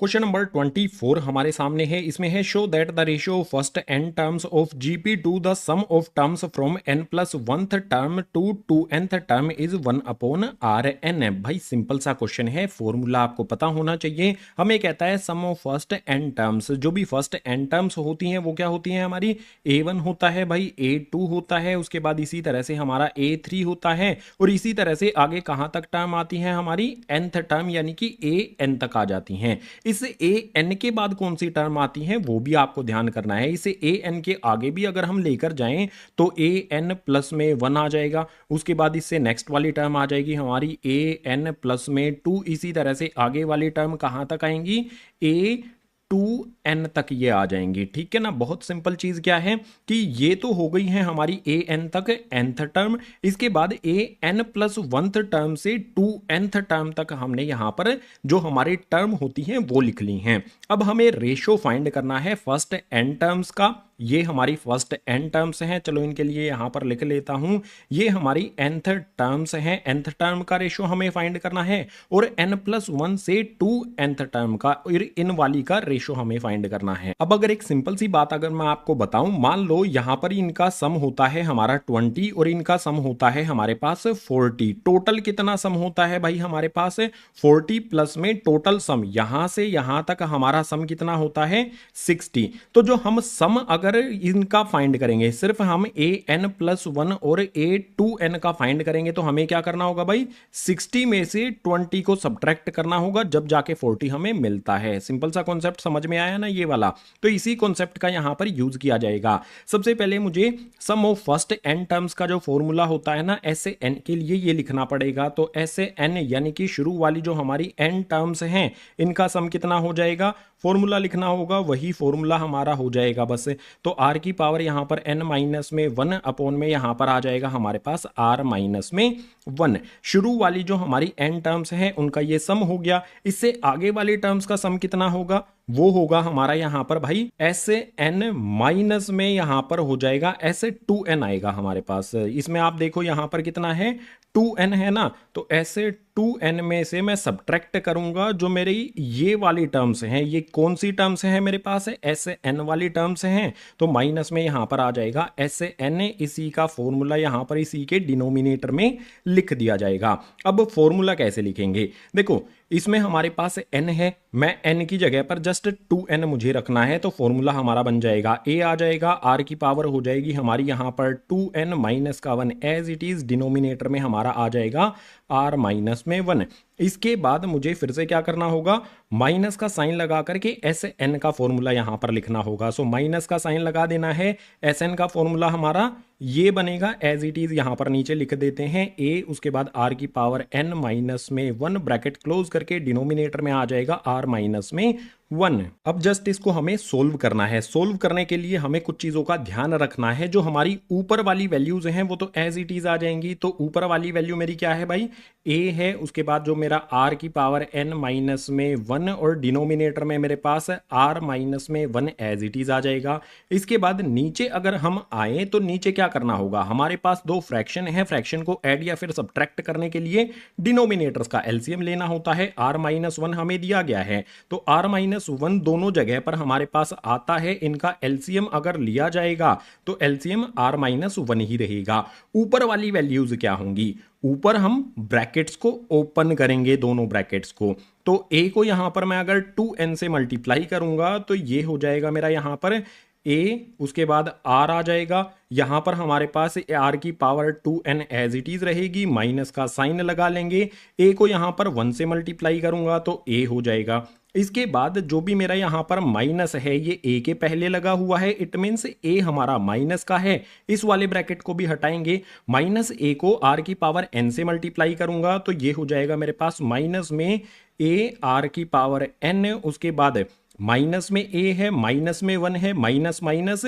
क्वेश्चन नंबर 24 हमारे सामने है। इसमें है, show that the ratio of first n terms of GP to the sum of terms from n plus 1th term to 2nth term is 1 upon R N. भाई simple सा question है, formula आपको पता होना चाहिए। हमें कहता है sum of first n terms, जो भी फर्स्ट n टर्म्स होती हैं वो क्या होती हैं हमारी, a1 होता है भाई, a2 होता है, उसके बाद इसी तरह से हमारा a3 होता है, और इसी तरह से आगे कहां तक टर्म आती है हमारी, nth टर्म, यानी कि an तक आ जाती हैं। इस an के बाद कौन सी टर्म आती है वो भी आपको ध्यान करना है। इसे an के आगे भी अगर हम लेकर जाएं तो an प्लस में 1 आ जाएगा। उसके बाद इससे नेक्स्ट वाली टर्म आ जाएगी हमारी an प्लस में 2। इसी तरह से आगे वाली टर्म कहां तक आएंगी, a2n तक ये आ जाएंगी। ठीक है ना। बहुत सिंपल चीज क्या है कि ये तो हो गई है हमारी an तक nth टर्म। इसके बाद an प्लस 1th टर्म से 2nth टर्म तक हमने यहां पर जो हमारी टर्म होती हैं वो लिख ली हैं। अब हमें रेशो फाइंड करना है फर्स्ट n टर्म्स का। ये हमारी फर्स्ट n टर्म्स हैं, चलो इनके लिए यहां पर लिख लेता हूं। ये हमारी nth टर्म्स हैं, nth टर्म का रेशो हमें फाइंड करना है, और n प्लस 1 से 2nth टर्म का और इन वाली का रेशो हमें फाइंड करना है। अब अगर एक सिंपल सी बात अगर मैं आपको बताऊं, मान लो यहां पर इनका सम होता है हमारा 20 और इनका सम होता है हमारे पास 40। टोटल कितना सम होता है भाई हमारे पास, 40 प्लस में टोटल सम यहां से यहां तक हमारा सम कितना होता है, 60। तो जो हम सम अगर इनका फाइंड करेंगे, सिर्फ हम an प्लस 1 और a2n का फाइंड करेंगे, तो हमें क्या करना होगा भाई, 60 में से 20 को सब्ट्रैक्ट करना होगा, जब जाके 40 हमें मिलता है। सिंपल सा कॉन्सेप्ट समझ में आया ना ये वाला। तो इसी कॉन्सेप्ट का यहां पर यूज किया जाएगा। सबसे पहले मुझे सम ऑफ फर्स्ट n टर्म्स का जो फॉर्मूला होता है ना, ऐसे n के लिए ये लिखना पड़ेगा। तो ऐसे n यानी कि शुरू वाली जो हमारी n टर्म्स हैं, इनका सम कितना हो जाएगा, फॉर्मूला लिखना होगा, वही फॉर्मूला हमारा हो जाएगा बस। तो r की पावर यहां पर n माइनस में 1 अपॉन में यहां पर आ जाएगा हमारे पास r माइनस में 1। शुरू वाली जो हमारी n टर्म्स हैं उनका ये सम हो गया। इससे आगे वाली टर्म्स का सम कितना होगा, वो होगा हमारा यहाँ पर भाई Sn माइनस में यहाँ पर हो जाएगा S2n आएगा हमारे पास। इसमें आप देखो यहाँ पर कितना है 2n है ना, तो S2n में से मैं सब्ट्रैक्ट करूंगा जो मेरी ये वाली टर्म्स हैं, ये कौन सी टर्म्स हैं मेरे पास है Sn वाली टर्म्स हैं, तो माइनस में यहाँ पर आ जाएगा Sn, इसी का फॉर्मूला यहाँ पर इसी के डिनोमिनेटर में लिख दिया जाएगा। अब फॉर्मूला कैसे लिखेंगे, देखो इसमें हमारे पास n है, मैं n की जगह पर जस्ट 2n मुझे रखना है, तो फॉर्मूला हमारा बन जाएगा a आ जाएगा, r की पावर हो जाएगी हमारी यहाँ पर 2n माइनस का 1 एज इट इज, डिनोमिनेटर में हमारा आ जाएगा r माइनस में 1। इसके बाद मुझे फिर से क्या करना होगा, माइनस का साइन लगा करके Sn का फॉर्मूला यहां पर लिखना होगा। सो माइनस का साइन लगा देना है, Sn का फॉर्मूला हमारा ये बनेगा एज इट इज, यहां पर नीचे लिख देते हैं a, उसके बाद r की पावर n माइनस में 1 ब्रैकेट क्लोज करके डिनोमिनेटर में आ जाएगा r माइनस में 1। अब जस्ट इसको हमें सोल्व करना है। सोल्व करने के लिए हमें कुछ चीजों का ध्यान रखना है, जो हमारी ऊपर वाली वैल्यूज हैं वो तो एज इट इज आ जाएंगी। तो ऊपर वाली वैल्यू मेरी क्या है भाई, a है, उसके बाद जो मेरा r की पावर n माइनस में 1 और डिनोमिनेटर में मेरे पास r माइनस में 1 एज इट इज आ जाएगा। इसके बाद नीचे अगर हम आए तो नीचे क्या करना होगा, हमारे पास दो फ्रैक्शन है, फ्रैक्शन को ऐड या फिर सब्ट्रैक्ट करने के लिए डिनोमिनेटर्स का एलसीएम लेना होता है। r माइनस 1 हमें दिया गया है, तो r माइनस 1 दोनों जगह पर हमारे पास आता है, इनका एलसीएम अगर लिया जाएगा तो एलसीएम r माइनस 1 ही रहेगा। ऊपर वाली वैल्यूज क्या होंगी, ऊपर हम ब्रैकेट्स को ओपन करेंगे, दोनों ब्रैकेट्स को, तो a को यहां पर मैं अगर 2n से मल्टीप्लाई करूंगा तो ये हो जाएगा मेरा यहां पर a, उसके बाद r आ जाएगा, यहां पर हमारे पास r की power 2n as it is रहेगी, माइनस का साइन लगा लेंगे, a को यहां पर 1 से मल्टीप्लाई करूंगा तो a हो जाएगा। इसके बाद जो भी मेरा यहां पर माइनस है ये a के पहले लगा हुआ है, इट मीन्स a हमारा माइनस का है, इस वाले ब्रैकेट को भी हटाएंगे, माइनस a को r की पावर n से मल्टीप्लाई करूंगा तो ये हो जाएगा मेरे पास माइनस में a r की पावर n, उसके बाद माइनस में a है, माइनस में 1 है, माइनस माइनस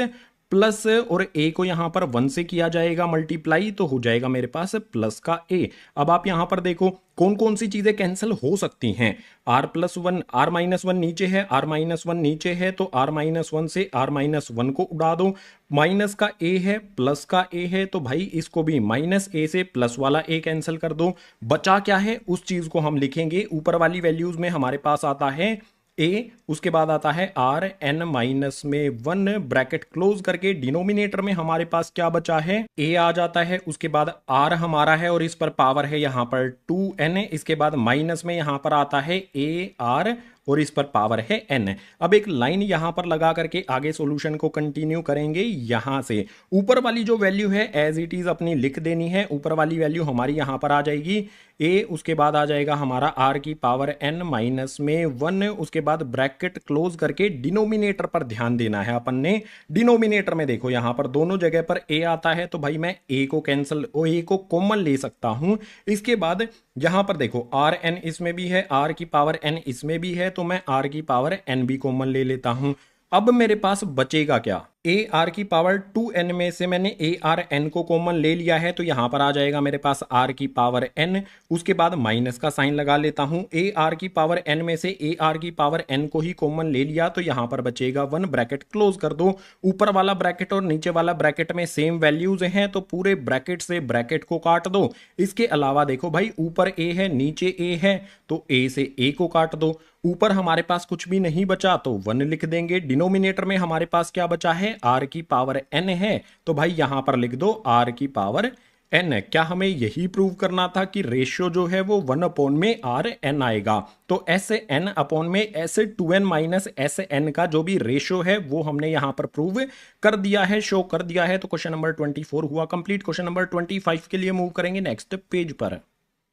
प्लस, और a को यहां पर 1 से किया जाएगा मल्टीप्लाई तो हो जाएगा मेरे पास प्लस का a। अब आप यहां पर देखो कौन कौन सी चीजें कैंसिल हो सकती हैं, r प्लस 1, r माइनस 1 नीचे है, r माइनस 1 नीचे है, तो r माइनस 1 से r माइनस 1 को उड़ा दो, माइनस का a है, प्लस का a है, तो भाई इसको भी माइनस a से प्लस वाला a कैंसिल कर दो, बचा क्या है उस चीज को हम लिखेंगे। ऊपर वाली वैल्यूज में हमारे पास आता है a, उसके बाद आता है r n माइनस में 1 ब्रैकेट क्लोज करके, डिनोमिनेटर में हमारे पास क्या बचा है a आ जाता है, उसके बाद r हमारा है और इस पर पावर है यहां पर 2n, इसके बाद माइनस में यहां पर आता है a r और इस पर पावर है n। अब एक लाइन यहां पर लगा करके आगे सॉल्यूशन को कंटिन्यू करेंगे। यहां से ऊपर वाली जो वैल्यू है एज इट इज अपनी लिख देनी है, ऊपर वाली वैल्यू हमारी यहां पर आ जाएगी a, उसके बाद आ जाएगा हमारा r की पावर n माइनस में 1, उसके बाद ब्रैकेट क्लोज करके डिनोमिनेटर पर ध्यान देना है अपन ने। डिनोमिनेटर में देखो यहां पर दोनों जगह पर a आता है, तो भाई मैं a को कैंसिल, a को कॉमन ले सकता हूं। इसके बाद यहां पर देखो r n इसमें भी है, r की पावर n इसमें भी है, तो मैं r की पावर n भी कॉमन ले लेता हूं। अब मेरे पास बचेगा क्या, a r की पावर 2n में से मैंने a r n को कॉमन ले लिया है, तो यहां पर आ जाएगा मेरे पास r की पावर n, उसके बाद माइनस का साइन लगा लेता हूं, a r की पावर n में से a r की पावर n को ही कॉमन ले लिया, तो यहां पर बचेगा 1, ब्रैकेट क्लोज कर दो। ऊपर वाला ब्रैकेट और नीचे वाला ब्रैकेट में सेम वैल्यूज हैं, तो पूरे ब्रैकेट से ब्रैकेट को काट दो। इसके अलावा देखो भाई ऊपर a है नीचे a है, तो a से a को काट दो, ऊपर हमारे पास कुछ भी नहीं बचा तो 1 लिख देंगे। डिनोमिनेटर में हमारे पास क्या बचा है, r की पावर n है, तो भाई यहां पर लिख दो r की पावर n। क्या हमें यही प्रूव करना था कि रेशियो जो है वो 1 अपॉन में r n आएगा, तो एस n अपॉन में S 2n minus S n का जो भी रेशियो है वो हमने यहां पर प्रूव कर दिया है, शो कर दिया है। तो क्वेश्चन नंबर 24 हुआ कंप्लीट। क्वेश्चन नंबर 25 के लिए मूव करेंगे नेक्स्ट पेज पर।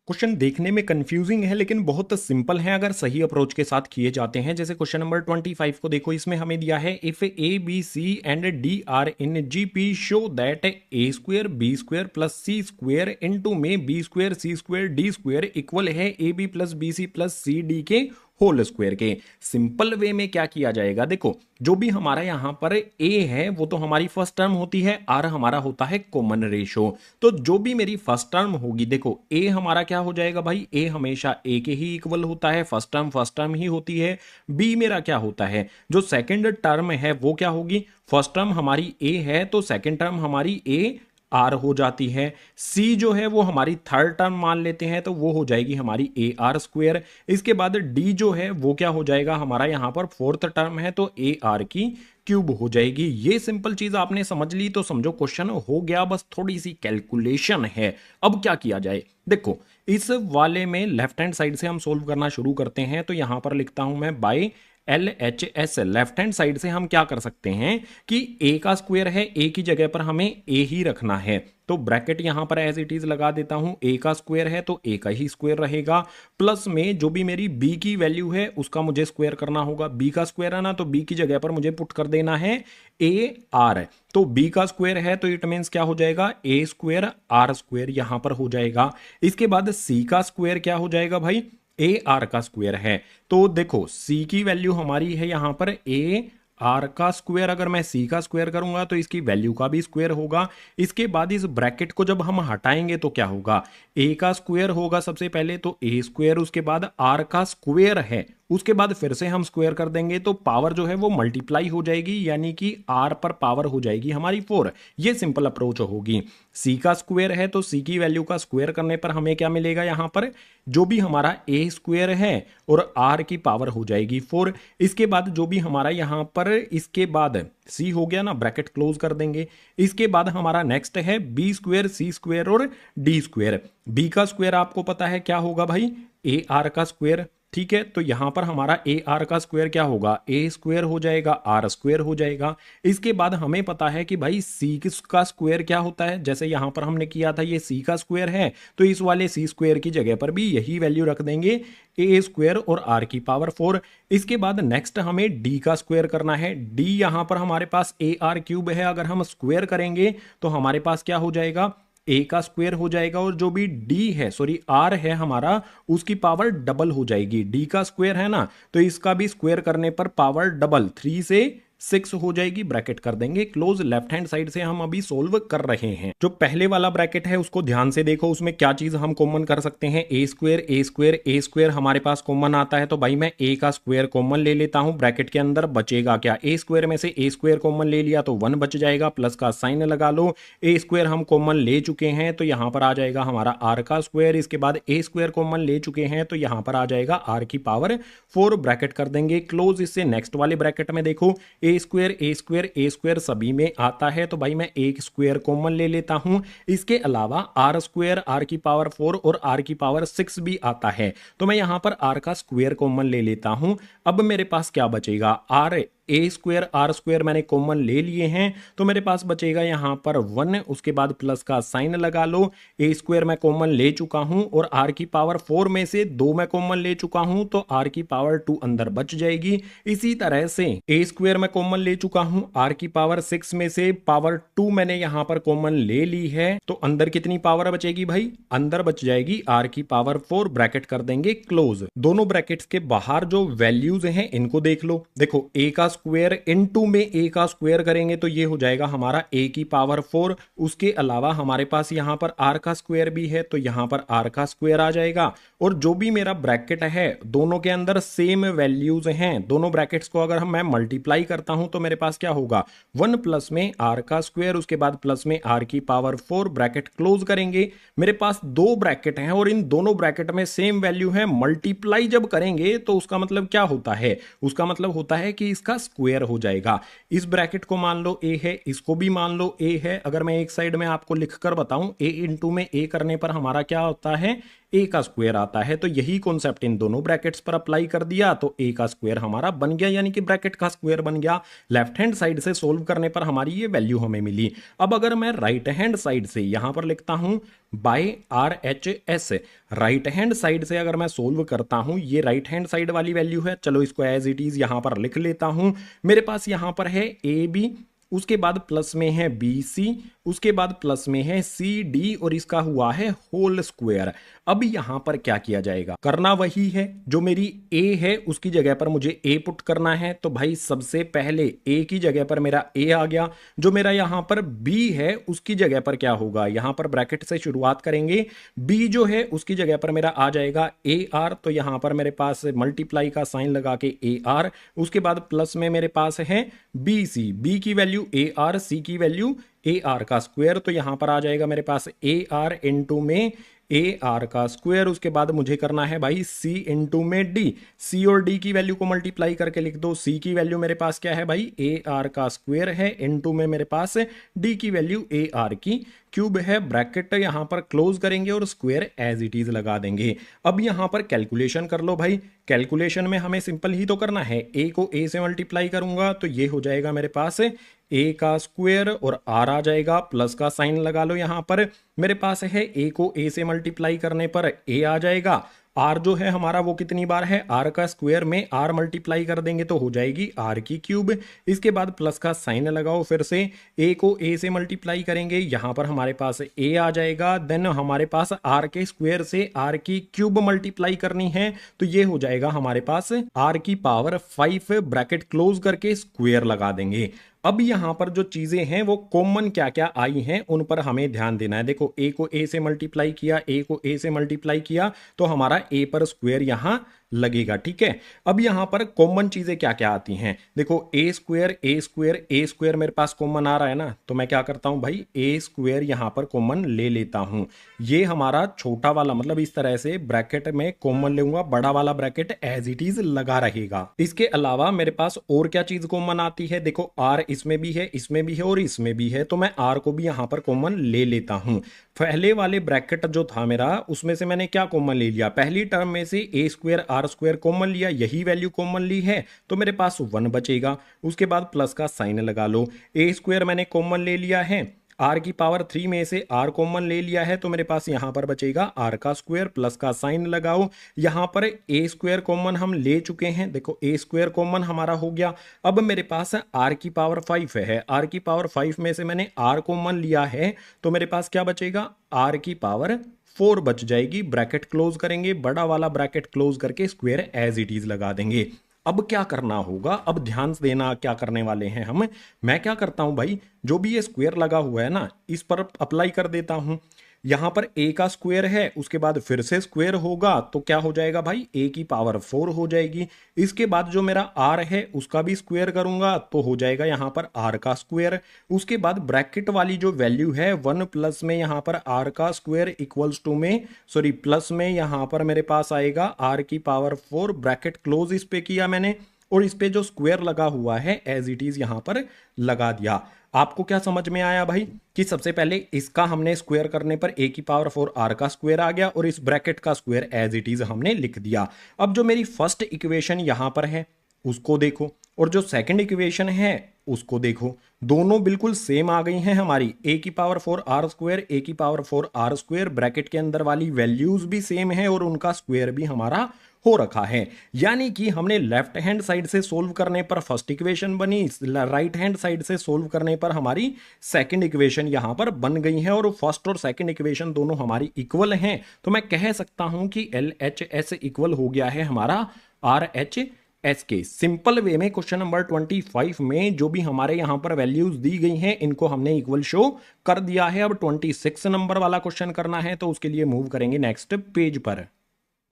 क्वेश्चन देखने में कंफ्यूजिंग है लेकिन बहुत सिंपल है अगर सही अप्रोच के साथ किए जाते हैं। जैसे क्वेश्चन नंबर 25 को देखो, इसमें हमें दिया है if A B C and D are in GP show that A square B square plus C square into में B square C square D square equal है A B plus B C plus C D के whole square के। Simple way में क्या किया जाएगा, देखो जो भी हमारा यहां पर a है वो तो हमारी फर्स्ट टर्म होती है, r हमारा होता है कॉमन रेशो। तो जो भी मेरी फर्स्ट टर्म होगी, देखो a हमारा क्या हो जाएगा भाई, a हमेशा a के ही इक्वल होता है, फर्स्ट टर्म ही होती है। b मेरा क्या होता है, जो सेकंड टर्म है वो क्या होगी, फर्स्ट टर्म हमारी a है तो सेकंड टर्म हमारी a आर हो जाती है। सी जो है वो हमारी थर्ड टर्म मान लेते हैं तो वो हो जाएगी हमारी ए आर स्क्वेयर। इसके बाद डी जो है वो क्या हो जाएगा, हमारा यहां पर फोर्थ टर्म है तो ए आर की क्यूब हो जाएगी। ये सिंपल चीज आपने समझ ली तो समझो क्वेश्चन हो गया, बस थोड़ी सी कैलकुलेशन है। अब क्या किया जाए, देखो इस वाले में लेफ्ट हैंड साइड से हम सोल्व करना शुरू करते हैं। तो यहां पर लिखता हूं मैं by LHS। Left hand side से हम क्या कर सकते हैं कि a का स्क्वायर है, a की जगह पर हमें a ही रखना है, तो ब्रैकेट यहां पर एज इट इज लगा देता हूं। a का स्क्वायर है तो a का ही स्क्वायर रहेगा, प्लस में जो भी मेरी b की वैल्यू है उसका मुझे स्क्वायर करना होगा। b का स्क्वायर है ना, तो b की जगह पर मुझे पुट कर देना है AR। तो b का स्क्वायर है तो इट मीन्स क्या हो जाएगा, a स्क्वायर R स्क्वायर यहां पर हो जाएगा। इसके बाद c का स्क्वायर क्या हो जाएगा भाई, ए आर का स्क्वायर है। तो देखो सी की वैल्यू हमारी है यहां पर ए आर का स्क्वायर, अगर मैं सी का स्क्वायर करूंगा तो इसकी वैल्यू का भी स्क्वायर होगा। इसके बाद इस ब्रैकेट को जब हम हटाएंगे तो क्या होगा, ए का स्क्वायर होगा सबसे पहले तो ए स्क्वायर, उसके बाद आर का स्क्वायर है, उसके बाद फिर से हम स्क्वायर कर देंगे तो पावर जो है वो मल्टीप्लाई हो जाएगी, यानी कि आर पर पावर हो जाएगी हमारी 4। ये सिंपल अप्रोच होगी। सी का स्क्वायर है तो सी की वैल्यू का स्क्वायर करने पर हमें क्या मिलेगा, यहां पर जो भी हमारा ए स्क्वायर है और आर की पावर हो जाएगी 4। इसके बाद जो भी हमारा यहां पर, इसके बाद सी हो गया ना, ब्रैकेट क्लोज कर देंगे। इसके बाद हमारा नेक्स्ट है बी स्क्वायर, सी स्क्वायर और डी स्क्वायर। बी का स्क्वायर आपको पता है क्या होगा भाई, ए आर का स्क्वायर, ठीक है। तो यहां पर हमारा ए आर का स्क्वायर क्या होगा, ए स्क्वायर हो जाएगा, आर स्क्वायर हो जाएगा। इसके बाद हमें पता है कि भाई सी का स्क्वायर क्या होता है, जैसे यहां पर हमने किया था ये सी का स्क्वायर है तो इस वाले सी स्क्वायर की जगह पर भी यही वैल्यू रख देंगे, ए स्क्वायर और आर की पावर 4। इसके बाद नेक्स्ट हमें डी का स्क्वायर करना है। डी यहां पर हमारे पास ए आर क्यूब है, अगर हम स्क्वायर करेंगे तो हमारे पास क्या हो जाएगा, ए का स्क्वायर हो जाएगा, और जो भी डी है, सॉरी आर है हमारा, उसकी पावर डबल हो जाएगी। डी का स्क्वायर है ना, तो इसका भी स्क्वायर करने पर पावर डबल 3 से 6 हो जाएगी, ब्रैकेट कर देंगे क्लोज। लेफ्ट हैंड साइड से हम अभी सोल्व कर रहे हैं। जो पहले वाला ब्रैकेट है उसको ध्यान से देखो, उसमें क्या चीज हम कॉमन कर सकते हैं, ए स्क्वायर ए स्क्वायर ए स्क्वायर हमारे पास कॉमन आता है, तो भाई मैं ए का स्क्वायर कॉमन ले लेता हूं। ब्रैकेट के अंदर बचेगा क्या, ए स्क्वायर में से ए स्क्वायर कॉमन ले लिया तो 1 बच जाएगा, प्लस का साइन लगा लो। ए स्क्वायर हम कॉमन ले चुके हैं तो यहां पर आ जाएगा हमारा आर का स्क्वायर। इसके बाद ए स्क्वायर कॉमन ले चुके हैं तो यहां पर आ जाएगा आर की पावर 4, ब्रैकेट कर देंगे क्लोज। इससे नेक्स्ट वाले ब्रैकेट में देखो ए स्क्वायर सभी में आता है, तो भाई मैं एक स्क्वायर कॉमन ले लेता हूं। इसके अलावा आर स्क्वायर, आर की पावर 4 और आर की पावर 6 भी आता है, तो मैं यहां पर आर का स्क्वायर कॉमन ले लेता हूं। अब मेरे पास क्या बचेगा, R A square R square मैंने कॉमन ले लिए हैं, तो मेरे पास बचेगा यहां पर 1, उसके बाद प्लस का साइन लगा लो। ए स्क्वायर मैं कॉमन ले चुका हूं और आर की पावर 4 में से 2 मैं कॉमन ले चुका हूं, तो आर की पावर 2 अंदर बच जाएगी। इसी तरह से ए स्क्वायर मैं कॉमन ले चुका हूं, आर की पावर 6 में से पावर 2 मैंने यहां पर कॉमन ले ली है, तो अंदर कितनी पावर बचेगी भाई, अंदर बच जाएगी आर की पावर 4, ब्रैकेट कर देंगे क्लोज। दोनों ब्रैकेट्स के बाहर जो वैल्यूज हैं इनको देख लो। देखो ए का स्क्वायर इनटू में ए का स्क्वायर करेंगे तो ये हो जाएगा हमारा ए की पावर 4। उसके अलावा हमारे पास यहां पर आर का स्क्वायर भी है, तो यहां पर आर का स्क्वायर आ जाएगा। और जो भी मेरा ब्रैकेट है दोनों के अंदर सेम वैल्यूज हैं, दोनों ब्रैकेट्स को अगर मैं मल्टीप्लाई करता हूं तो मेरे पास क्या होगा, 1 प्लस में आर का स्क्वायर, उसके बाद प्लस में आर की पावर 4, ब्रैकेट क्लोज करेंगे। मेरे पास 2 ब्रैकेट हैं और इन दोनों ब्रैकेट में सेम वैल्यू है, मल्टीप्लाई जब करेंगे तो उसका मतलब क्या होता है, उसका मतलब होता है कि इसका स्क्वायर हो जाएगा। इस ब्रैकेट को मान लो ए है, इसको भी मान लो ए है। अगर मैं एक साइड में आपको लिखकर बताऊं, ए इंटू में ए करने पर हमारा क्या होता है, ए का स्क्वायर आता है। तो यही कॉन्सेप्ट इन दोनों ब्रैकेट्स पर अप्लाई कर दिया तो ए का स्क्वायर हमारा बन गया, यानी कि ब्रैकेट का स्क्वायर बन गया। लेफ्ट हैंड साइड से सोल्व करने पर हमारी ये वैल्यू हमें मिली। अब अगर मैं राइट हैंड साइड से यहां पर लिखता हूं by R H S, right hand side से अगर मैं सोल्व करता हूं, ये राइट हैंड साइड वाली वैल्यू है, चलो इसको एज इट इज यहां पर लिख लेता हूं। मेरे पास यहां पर है ए बी, उसके बाद प्लस में है बी सी, उसके बाद प्लस में है सी डी और इसका हुआ है होल स्क्वायर। अब यहां पर क्या किया जाएगा, करना वही है, जो मेरी ए है उसकी जगह पर मुझे ए पुट करना है। तो भाई सबसे पहले ए की जगह पर मेरा ए आ गया, जो मेरा यहां पर बी है उसकी जगह पर क्या होगा, यहां पर ब्रैकेट से शुरुआत करेंगे, बी जो है उसकी जगह पर मेरा आ जाएगा ए आर, तो यहां पर मेरे पास मल्टीप्लाई का साइन लगा के ए आर, उसके बाद प्लस में मेरे पास है बी सी, बी की वैल्यू ए आर, सी की वैल्यू ए आर का स्क्वायर, तो यहां पर आ जाएगा मेरे पास ए आर इंटू में ए आर का स्क्वायर। उसके बाद मुझे करना है भाई सी इंटू में डी, सी और डी की वैल्यू को मल्टीप्लाई करके लिख दो, सी की वैल्यू मेरे पास क्या है भाई ए आर का स्क्वायर है, इंटू में मेरे पास डी की वैल्यू ए आर की क्यूब है, ब्रैकेट यहां पर क्लोज करेंगे और स्क्वायर एज इट इज लगा देंगे। अब यहां पर कैलकुलेशन कर लो भाई, कैलकुलेशन में हमें सिंपल ही तो करना है, ए को ए से मल्टीप्लाई करूंगा तो ये हो जाएगा मेरे पास ए का स्क्वायर और आर आ जाएगा, प्लस का साइन लगा लो, यहां पर मेरे पास है ए को ए से मल्टीप्लाई करने पर ए आ जाएगा, आर जो है हमारा वो कितनी बार है, आर का स्क्वायर में आर मल्टीप्लाई कर देंगे तो हो जाएगी आर की क्यूब, इसके बाद प्लस का साइन लगाओ, फिर से ए को ए से मल्टीप्लाई करेंगे, यहां पर हमारे पास ए आ जाएगा, देन हमारे पास आर के स्क्वायर से आर की क्यूब मल्टीप्लाई करनी है, तो ये हो जाएगा हमारे पास आर की पावर 5, ब्रैकेट क्लोज करके स्क्वायर लगा देंगे। अब यहां पर जो चीजें हैं वो कॉमन क्या क्या आई हैं उन पर हमें ध्यान देना है। देखो ए को ए से मल्टीप्लाई किया, ए को ए से मल्टीप्लाई किया तो हमारा ए पर स्क्वायर यहां लगेगा, ठीक है। अब यहां पर कॉमन चीजें क्या क्या आती हैं, देखो ए स्क्वायर ए स्क्वायर ए स्क्वायर मेरे पास कॉमन आ रहा है ना, तो मैं क्या करता हूं भाई ए स्क्वायर यहां पर कॉमन ले लेता हूं, ये हमारा छोटा वाला मतलब इस तरह से ब्रैकेट में कॉमन लूंगा, बड़ा वाला ब्रैकेट एज इट इज लगा रहेगा। इसके अलावा मेरे पास और क्या चीज कॉमन आती है, देखो आर इसमें भी है, इसमें भी है और इसमें भी है, तो मैं आर को भी यहां पर कॉमन ले लेता हूं। पहले वाले ब्रैकेट जो था मेरा उसमें से मैंने क्या कॉमन ले लिया, पहली टर्म में से ए स्क्वायर आर स्क्वायर कॉमन लिया, यही वैल्यू कॉमन ली है तो मेरे पास 1 बचेगा, उसके बाद प्लस का साइन लगा लो, ए स्क्वायर मैंने कॉमन ले लिया है, आर की पावर 3 में से आर कॉमन ले लिया है तो मेरे पास यहां पर बचेगा आर का स्क्वायर, प्लस का साइन लगाओ, यहां पर ए स्क्वायर कॉमन हम ले चुके हैं, देखो ए स्क्वायर कॉमन हमारा हो गया। अब मेरे पास आर की पावर 5 है, आर की पावर 5 में से मैंने आर कॉमन लिया है तो मेरे पास क्या बचेगा, आर की पावर 4 बच जाएगी, ब्रैकेट क्लोज करेंगे, बड़ा वाला ब्रैकेट क्लोज करके स्क्वायर एज इट इज लगा देंगे। अब क्या करना होगा, अब ध्यान से देना क्या करने वाले हैं हम, मैं क्या करता हूं भाई जो भी ये स्क्वायर लगा हुआ है ना इस पर अप्लाई कर देता हूं, यहां पर a का स्क्वायर है उसके बाद फिर से स्क्वायर होगा तो क्या हो जाएगा भाई a की पावर 4 हो जाएगी, इसके बाद जो मेरा r है उसका भी स्क्वायर करूंगा तो हो जाएगा यहां पर r का स्क्वायर, उसके बाद ब्रैकेट वाली जो वैल्यू है 1 प्लस में यहां पर r का स्क्वायर इक्वल्स टू में सॉरी प्लस में यहां पर मेरे पास आएगा r की पावर 4, ब्रैकेट क्लोज इस पे किया मैंने और इस पे जो स्क्वायर लगा हुआ है एज इट इज यहां पर लगा दिया। आपको क्या समझ में आया भाई कि सबसे पहले इसका हमने स्क्वायर करने पर a की पावर 4 r का स्क्वायर आ गया और इस ब्रैकेट का स्क्वायर एज इट इज हमने लिख दिया। अब जो मेरी फर्स्ट इक्वेशन यहां पर है उसको देखो और जो सेकंड इक्वेशन है उसको देखो, दोनों बिल्कुल सेम आ गई हैं हमारी, a की पावर 4 r स्क्वायर, a की पावर 4 r स्क्वायर, ब्रैकेट के अंदर वाली वैल्यूज भी सेम है और उनका स्क्वायर भी हमारा हो रखा है, यानी कि हमने लेफ्ट हैंड साइड से सोल्व करने पर फर्स्ट इक्वेशन बनी, राइट हैंड साइड से सोल्व करने पर हमारी सेकंड इक्वेशन यहां पर बन गई है और फर्स्ट और सेकंड इक्वेशन दोनों हमारी इक्वल हैं, तो मैं कह सकता हूं कि LHS इक्वल हो गया है हमारा RHS के। सिंपल वे में क्वेश्चन नंबर 25 में जो भी हमारे यहां पर वैल्यूज दी गई हैं इनको हमने इक्वल शो कर दिया है। अब 26 नंबर वाला क्वेश्चन करना है तो उसके लिए मूव करेंगे नेक्स्ट पेज पर।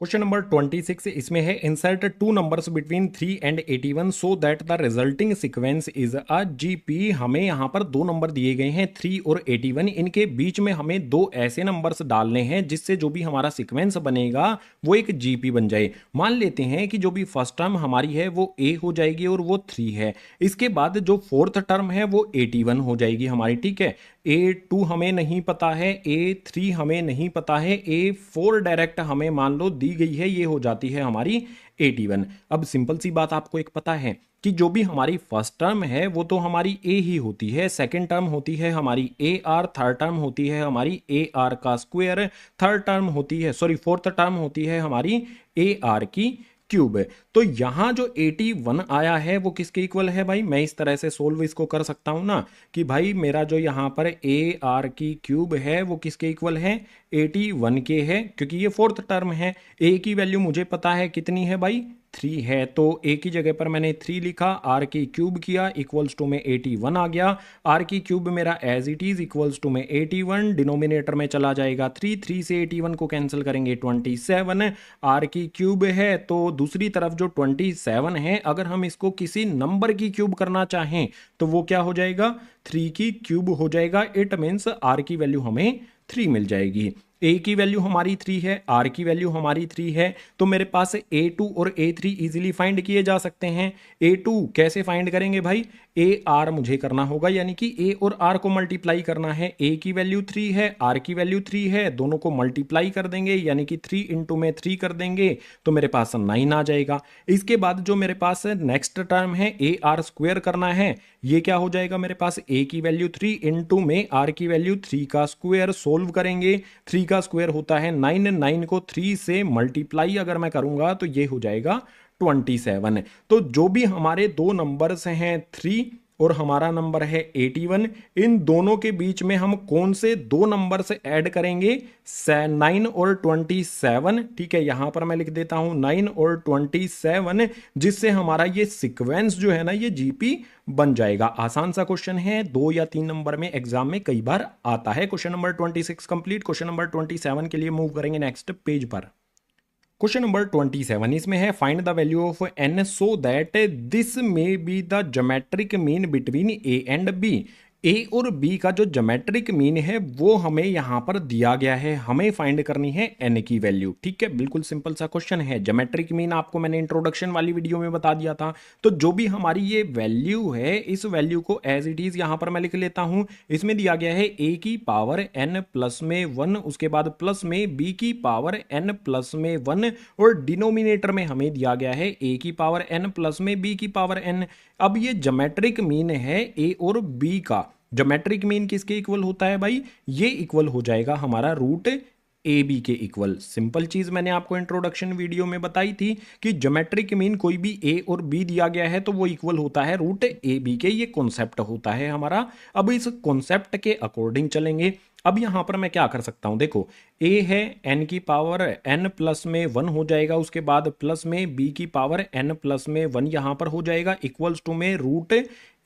क्वेश्चन नंबर 26 इसमें है insert 2 numbers between 3 and 81 so that the resulting sequence is a GP. हमें यहां पर 2 नंबर दिए गए हैं 3 और 81, इनके बीच में हमें 2 ऐसे नंबर्स डालने हैं जिससे जो भी हमारा सीक्वेंस बनेगा वो एक जीपी बन जाए। मान लेते हैं कि जो भी फर्स्ट टर्म हमारी है वो ए हो जाएगी और वो 3 है, इसके बाद जो फोर्थ टर्म है वो 81 हो जाएगी हमारी, ठीक है। A2 हमें नहीं पता है, A3 हमें नहीं पता है, A4 डायरेक्ट हमें मान लो दी गई है, ये हो जाती है हमारी 81। अब सिंपल सी बात आपको एक पता है कि जो भी हमारी फर्स्ट टर्म है वो तो हमारी A ही होती है, सेकंड टर्म होती है हमारी AR, थर्ड टर्म होती है हमारी AR का स्क्वायर, थर्ड टर्म होती है फोर्थ टर्म होती है हमारी AR की क्यूब। तो यहां जो 81 आया है वो किसके इक्वल है भाई, मैं इस तरह से सोल्व इसको कर सकता हूं ना कि भाई मेरा जो यहां पर ए आर की क्यूब है वो किसके इक्वल है, 81 के है, क्योंकि ये फोर्थ टर्म है। ए की वैल्यू मुझे पता है कितनी है भाई, 3 है, तो ए की जगह पर मैंने 3 लिखा, आर की क्यूब किया, इक्वल्स टू में 81 आ गया। आर की क्यूब मेरा as it is equals to में 81, डिनोमिनेटर में चला जाएगा 3, 3 से 81 को कैंसिल करेंगे 27। आर की क्यूब है तो दूसरी तरफ जो 27 है, अगर हम इसको किसी नंबर की क्यूब करना चाहें तो वो क्या हो जाएगा, 3 की क्यूब हो जाएगा। इट मीन्स आर की वैल्यू हमें 3 मिल जाएगी। ए की वैल्यू हमारी 3 है, आर की वैल्यू हमारी 3 है, तो मेरे पास A2 और A3 इजीली फाइंड किए जा सकते हैं। A2 कैसे फाइंड करेंगे भाई, ए आर मुझे करना होगा, यानी कि ए और आर को मल्टीप्लाई करना है। ए की वैल्यू 3 है, आर की वैल्यू 3 है, दोनों को मल्टीप्लाई कर देंगे, यानी कि 3 इंटू में 3 कर देंगे तो मेरे पास 9 आ जाएगा। इसके बाद जो मेरे पास नेक्स्ट टर्म है ए आर स्क्वायर करना है, ये क्या हो जाएगा मेरे पास, ए की वैल्यू 3 इंटू में आर की वैल्यू 3 का स्क्वायर, सोल्व करेंगे, 3 का स्क्वायर होता है 9, 9 को 3 से मल्टीप्लाई अगर मैं करूंगा तो ये हो जाएगा 27। तो जो भी हमारे दो नंबर्स हैं 3 और हमारा नंबर है 81, इन दोनों के बीच में हम कौन से दो नंबर से ऐड करेंगे, 9 और 27। ठीक है, यहां पर मैं लिख देता हूं 9 और 27, जिससे हमारा ये सीक्वेंस जो है ना ये जीपी बन जाएगा। आसान सा क्वेश्चन है, 2 या 3 नंबर में एग्जाम में कई बार आता है। Question number 26 complete. Question number 27 के लिए मूव करेंगे नेक्स्ट पेज पर। क्वेश्चन नंबर 27 इसमें है, find the value of n so that this may be the geometric mean between A and B. A और बी का जो ज्योमेट्रिक मीन है वो हमें यहां पर दिया गया है, हमें फाइंड करनी है n की वैल्यू। ठीक है, बिल्कुल सिंपल सा क्वेश्चन है। ज्योमेट्रिक मीन आपको मैंने इंट्रोडक्शन वाली वीडियो में बता दिया था। तो जो भी हमारी ये वैल्यू है, इस वैल्यू को एज इट इज यहां पर मैं लिख लेता हूं। इसमें दिया गया है a की पावर n प्लस में 1, उसके बाद प्लस में b की पावर n प्लस में 1, और डिनोमिनेटर में हमें दिया गया है a की पावर n प्लस में b की पावर n। अब ये ज्योमेट्रिक मीन है a और b का। ज्योमेट्रिक मीन किसके इक्वल होता है भाई, ये इक्वल हो जाएगा हमारा रूट ए बी के इक्वल। सिंपल चीज मैंने आपको इंट्रोडक्शन वीडियो में बताई थी कि ज्योमेट्रिक मीन कोई भी ए और बी दिया गया है तो वो इक्वल होता है रूट ए बी के। ये कॉन्सेप्ट होता है हमारा। अब इस कॉन्सेप्ट के अकॉर्डिंग चलेंगे। अब यहां पर मैं क्या कर सकता हूं, देखो a है n की पावर n प्लस में 1 हो जाएगा, उसके बाद प्लस में b की पावर n प्लस में 1 यहां पर हो जाएगा, इक्वल्स टू में रूट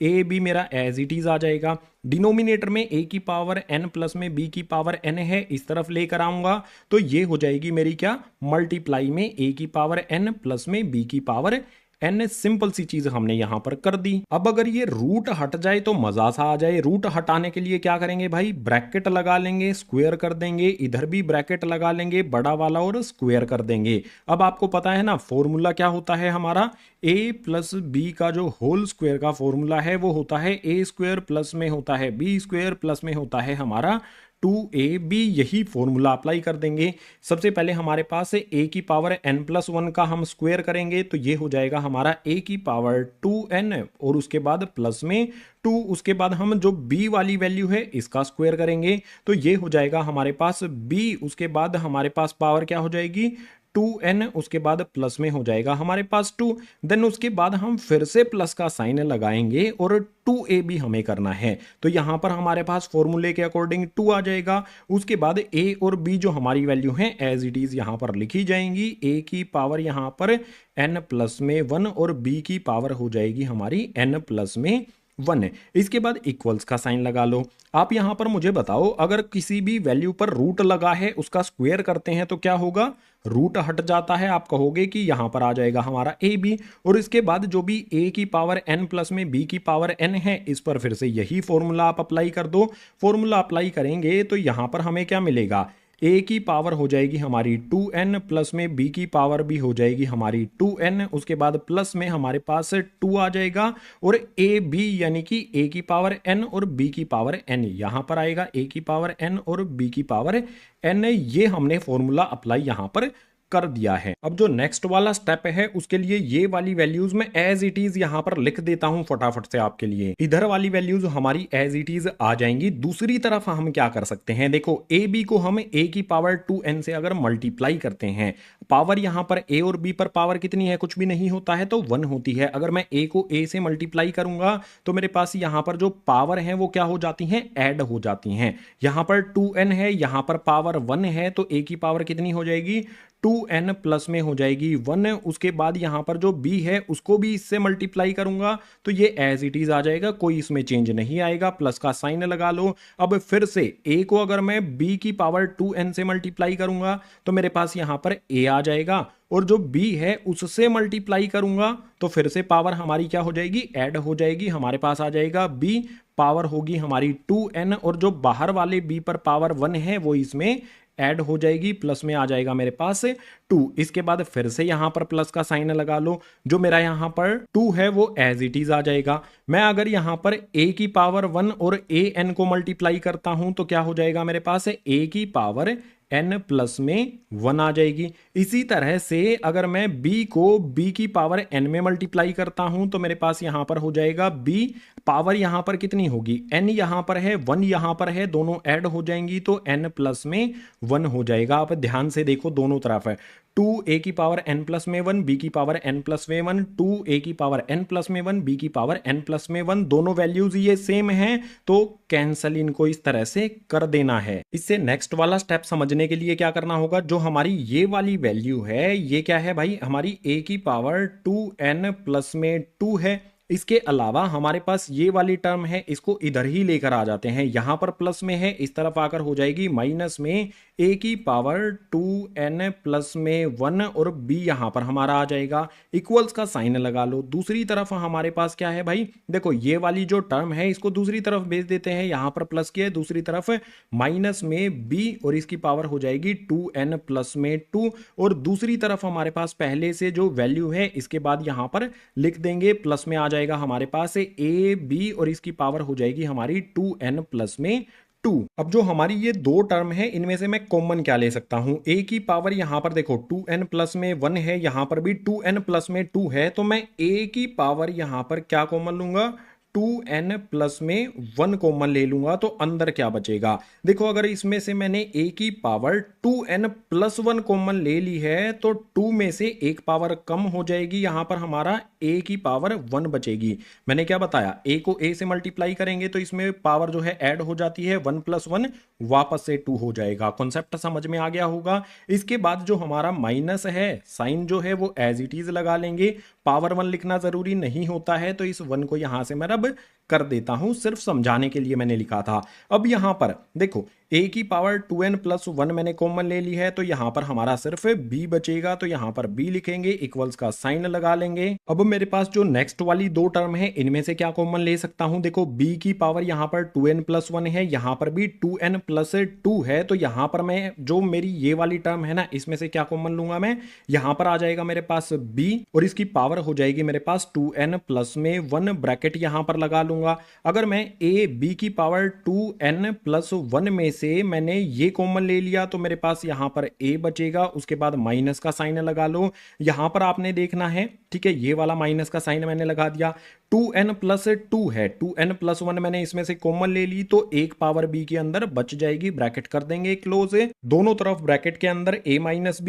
ए बी मेरा एज इट इज आ जाएगा। डिनोमिनेटर में a की पावर n प्लस में b की पावर n है, इस तरफ लेकर आऊंगा तो ये हो जाएगी मेरी क्या, मल्टीप्लाई में a की पावर n प्लस में b की पावर n। सिंपल सी चीज हमने यहां पर कर दी। अब अगर ये रूट हट जाए तो मजा सा आ जाए। रूट हटाने के लिए क्या करेंगे भाई, ब्रैकेट लगा लेंगे, स्क्वायर कर देंगे, इधर भी ब्रैकेट लगा लेंगे बड़ा वाला और स्क्वायर कर देंगे। अब आपको पता है ना फॉर्मूला क्या होता है हमारा, a प्लस बी का जो होल स्क्वायर का फॉर्मूला है वो होता है a स्क्वायर प्लस में होता है b स्क्वायर प्लस में होता है हमारा 2ab। यही फॉर्मूला अप्लाई कर देंगे। सबसे पहले हमारे पास है a की पावर n प्लस 1 का हम स्क्वायर करेंगे तो ये हो जाएगा हमारा a की पावर 2n, और उसके बाद प्लस में 2, उसके बाद हम जो b वाली वैल्यू है इसका स्क्वायर करेंगे तो ये हो जाएगा हमारे पास b, उसके बाद हमारे पास पावर क्या हो जाएगी 2n, उसके बाद प्लस में हो जाएगा हमारे पास 2, देन उसके बाद हम फिर से प्लस का साइन लगाएंगे और 2ab हमें करना है। तो यहां पर हमारे पास फॉर्मूले के अकॉर्डिंग 2 आ जाएगा। उसके बाद a और b जो हमारी वैल्यू है एज इट इज यहां पर लिखी जाएंगी। a की पावर यहां पर n प्लस में 1 और b की पावर हो जाएगी हमारी n प्लस में 1। इसके बाद इक्वल्स का साइन लगा लो। आप यहां पर मुझे बताओ, अगर किसी भी वैल्यू पर रूट लगा है उसका स्क्वायर करते हैं तो क्या होगा, रूट हट जाता है। आप कहोगे कि यहां पर आ जाएगा हमारा ए बी, और इसके बाद जो भी a की पावर n प्लस में b की पावर n है इस पर फिर से यही फॉर्मूला आप अप्लाई कर दो। फॉर्मूला अप्लाई करेंगे तो यहां पर हमें क्या मिलेगा, a की पावर हो जाएगी हमारी 2n प्लस में b की पावर भी हो जाएगी हमारी 2n, उसके बाद प्लस में हमारे पास 2 आ जाएगा, और a b यानी कि a की पावर n और b की पावर n यहां पर आएगा, a की पावर n और b की पावर n। ये हमने फॉर्मूला अप्लाई यहां पर कर दिया है। अब जो नेक्स्ट वाला स्टेप है उसके लिए ये वाली वैल्यूज मैं एज इट इज यहां पर लिख देता हूं फटाफट से आपके लिए। इधर वाली वैल्यूज हमारी एज इट इज आ जाएंगी। दूसरी तरफ हम क्या कर सकते हैं, देखो ए बी को हम ए की पावर 2n से अगर मल्टीप्लाई करते हैं, पावर यहां पर ए और बी पर पावर कितनी है, कुछ भी नहीं होता है तो 1 होती है। अगर मैं ए को ए से मल्टीप्लाई करूंगा तो मेरे पास यहां पर जो पावर है वो क्या हो जाती हैं, ऐड हो जाती हैं। यहां पर 2n है, यहां पर पावर 1 है, तो ए की पावर कितनी हो जाएगी, 2n प्लस में हो जाएगी 1। उसके बाद यहां पर जो b है उसको भी इससे मल्टीप्लाई करूंगा तो ये एज इट इज आ जाएगा, कोई इसमें चेंज नहीं आएगा, प्लस का साइन लगा लो। अब फिर से a को अगर मैं b की पावर 2n से मल्टीप्लाई करूंगा तो मेरे पास यहां पर a आ जाएगा, और जो b है उससे मल्टीप्लाई करूंगा तो फिर से पावर हमारी क्या हो जाएगी, ऐड हो जाएगी। हमारे पास आ जाएगा b, पावर होगी हमारी 2n, और जो बाहर वाले b पर पावर 1 है वो इसमें ऐड हो जाएगी, प्लस में आ जाएगा मेरे पास 2। इसके बाद फिर से यहां पर प्लस का साइन लगा लो, जो मेरा यहां पर 2 है वो एज इट इज आ जाएगा। मैं अगर यहां पर a की पावर 1 और a n को मल्टीप्लाई करता हूं तो क्या हो जाएगा, मेरे पास a की पावर n प्लस में 1 आ जाएगी। इसी तरह से अगर मैं b को b की पावर n में मल्टीप्लाई करता हूं तो मेरे पास यहां पर हो जाएगा b, पावर यहां पर कितनी होगी, n यहां पर है 1 यहां पर है, दोनों ऐड हो जाएंगी तो n प्लस में 1 हो जाएगा। आप ध्यान से देखो दोनों तरफ है, 2a की पावर n प्लस में 1, b की पावर n प्लस में 1, 2a की पावर n प्लस में 1, b की पावर n प्लस में 1, दोनों वैल्यूज ये सेम हैं तो कैंसल इनको इस तरह से कर देना है। इससे नेक्स्ट वाला स्टेप समझने के लिए क्या करना होगा, जो हमारी ये वाली वैल्यू है ये क्या है भाई, हमारी a की पावर 2n प्लस में 2 है। इसके अलावा हमारे पास ये वाली टर्म है, इसको इधर ही लेकर आ जाते हैं, यहां पर प्लस में है, इस तरफ आकर हो जाएगी माइनस में a की पावर 2n प्लस में 1, और b यहां पर हमारा आ जाएगा, इक्वल्स का साइन लगा लो। दूसरी तरफ हमारे पास क्या है भाई, देखो ये वाली जो टर्म है इसको दूसरी तरफ भेज देते हैं, यहां पर प्लस किया है, दूसरी तरफ माइनस में b और इसकी पावर हो जाएगी 2n प्लस में 2, और दूसरी तरफ हमारे पास पहले से जो वैल्यू है इसके बाद यहां पर लिख देंगे, प्लस में आ जाएगा हमारे पास a b और इसकी पावर हो जाएगी हमारी 2n प्लस में 2। अब जो हमारी ये दो टर्म है इनमें से मैं कॉमन क्या ले सकता हूं, a की पावर यहां पर देखो 2n प्लस में 1 है, यहां पर भी 2n प्लस में 2 है, तो मैं a की पावर यहां पर क्या कॉमन लूंगा, 2n प्लस में 1 कॉमन ले लूंगा, तो अंदर क्या बचेगा, देखो अगर इसमें से मैंने a की पावर 2n प्लस 1 कॉमन ले ली है तो 2 में से एक पावर कम हो जाएगी, यहां पर हमारा a की पावर 1 बचेगी। मैंने क्या बताया, a को a से मल्टीप्लाई करेंगे तो इसमें पावर जो है ऐड हो जाती है, 1 प्लस 1 वापस से 2 हो जाएगा। कॉन्सेप्ट समझ में आ गया होगा। इसके बाद जो हमारा माइनस है, साइन जो है वो एज इट इज लगा लेंगे, पावर 1 लिखना जरूरी नहीं होता है, तो इस 1 को यहां से मैं रब कर देता हूं, सिर्फ समझाने के लिए मैंने लिखा था। अब यहां पर देखो a की पावर 2n प्लस 1 मैंने कॉमन ले ली है, तो यहां पर हमारा सिर्फ b बचेगा, तो यहां पर b लिखेंगे, इक्वल्स का साइन लगा लेंगे। अब मेरे पास जो नेक्स्ट वाली दो टर्म है इनमें से क्या कॉमन ले सकता हूं, देखो b की पावर यहां पर 2n प्लस 1 है, यहां पर भी 2n प्लस 2 है, तो यहां पर मैं जो मेरी ये वाली टर्म है ना इसमें से क्या कॉमन लूंगा, मैं यहां पर आ जाएगा मेरे पास b और इसकी पावर हो जाएगी मेरे पास 2n प्लस में 1, ब्रैकेट यहां पर लगा लूंगा। अगर मैं a b की पावर 2n प्लस 1 में से मैंने ये कॉमन ले लिया तो मेरे पास यहां पर a बचेगा, उसके बाद माइनस का साइन लगा लो। यहां पर आपने देखना है, ठीक है, ये वाला माइनस का साइन मैंने लगा दिया, 2n प्लस 2 है, 2n प्लस 1 मैंने इसमें से कॉमन ले ली तो एक पावर b के अंदर बच जाएगी, ब्रैकेट कर देंगे क्लोज। दोनों तरफ ब्रैकेट के अंदर a माइनस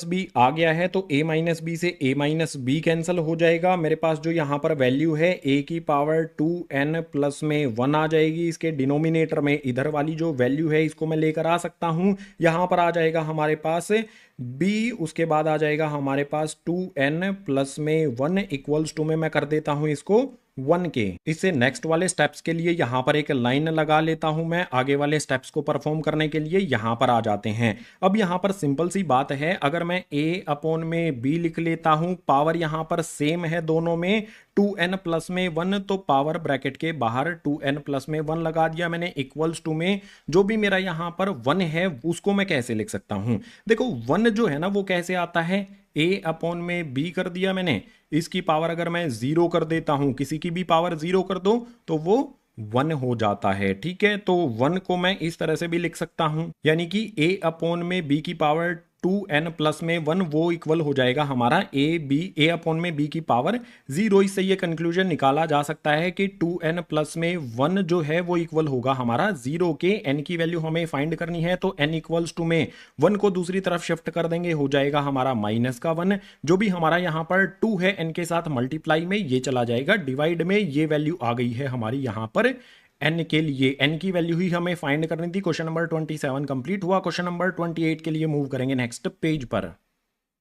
b आ गया है, तो a माइनस b से a माइनस b कैंसिल हो जाएगा। मेरे पास जो यहां पर वैल्यू है a की पावर 2n प्लस में 1 आ जाएगी, इसके डिनोमिनेटर में इधर वाली जो वैल्यू है इसको मैं लेकर आ सकता हूं, यहां पर आ जाएगा हमारे पास b, उसके बाद आ जाएगा हमारे पास 2n प्लस में 1 इक्वल्स टू में मैं कर देता हूं इसको 1 के। इससे नेक्स्ट वाले स्टेप्स के लिए यहां पर एक लाइन लगा लेता हूं मैं, आगे वाले स्टेप्स को परफॉर्म करने के लिए यहां पर आ जाते हैं। अब यहां पर सिंपल सी बात है, अगर मैं a अपॉन में b लिख लेता हूं, पावर यहां पर सेम है दोनों में, 2n प्लस में 1, तो पावर ब्रैकेट के बाहर 2n प्लस में 1 लगा दिया मैंने, इक्वल्स टू में जो भी मेरा यहां पर 1 है उसको मैं कैसे लिख सकता हूं, देखो 1 जो है ना वो कैसे आता है, a अपॉन में b कर दिया मैंने, इसकी पावर अगर मैं 0 कर देता हूं, किसी की भी पावर 0 कर दो तो वो 1 हो जाता है, ठीक है। तो 1 को मैं इस तरह से भी लिख सकता हूं, यानी कि a अपॉन में b की पावर 2n प्लस में 1 वो इक्वल हो जाएगा हमारा ए अपॉन में बी की पावर 0। इससे ये कंक्लूजन निकाला जा सकता है कि 2n प्लस में 1 जो है वो इक्वल होगा हमारा 0 के। n की वैल्यू हमें फाइंड करनी है तो n इक्वल्स टू में 1 को दूसरी तरफ शिफ्ट कर देंगे, हो जाएगा हमारा माइनस का 1। जो भी हमारा यहाँ पर 2 है n के साथ मल्टीप्लाई में ये चला जाएगा डिवाइड में, ये वैल्यू आ गई है हमारी यहाँ पर n के लिए। n की वैल्यू ही हमें फाइंड करनी थी। क्वेश्चन नंबर 27 कंप्लीट हुआ। क्वेश्चन नंबर 28 के लिए मूव करेंगे नेक्स्ट पेज पर।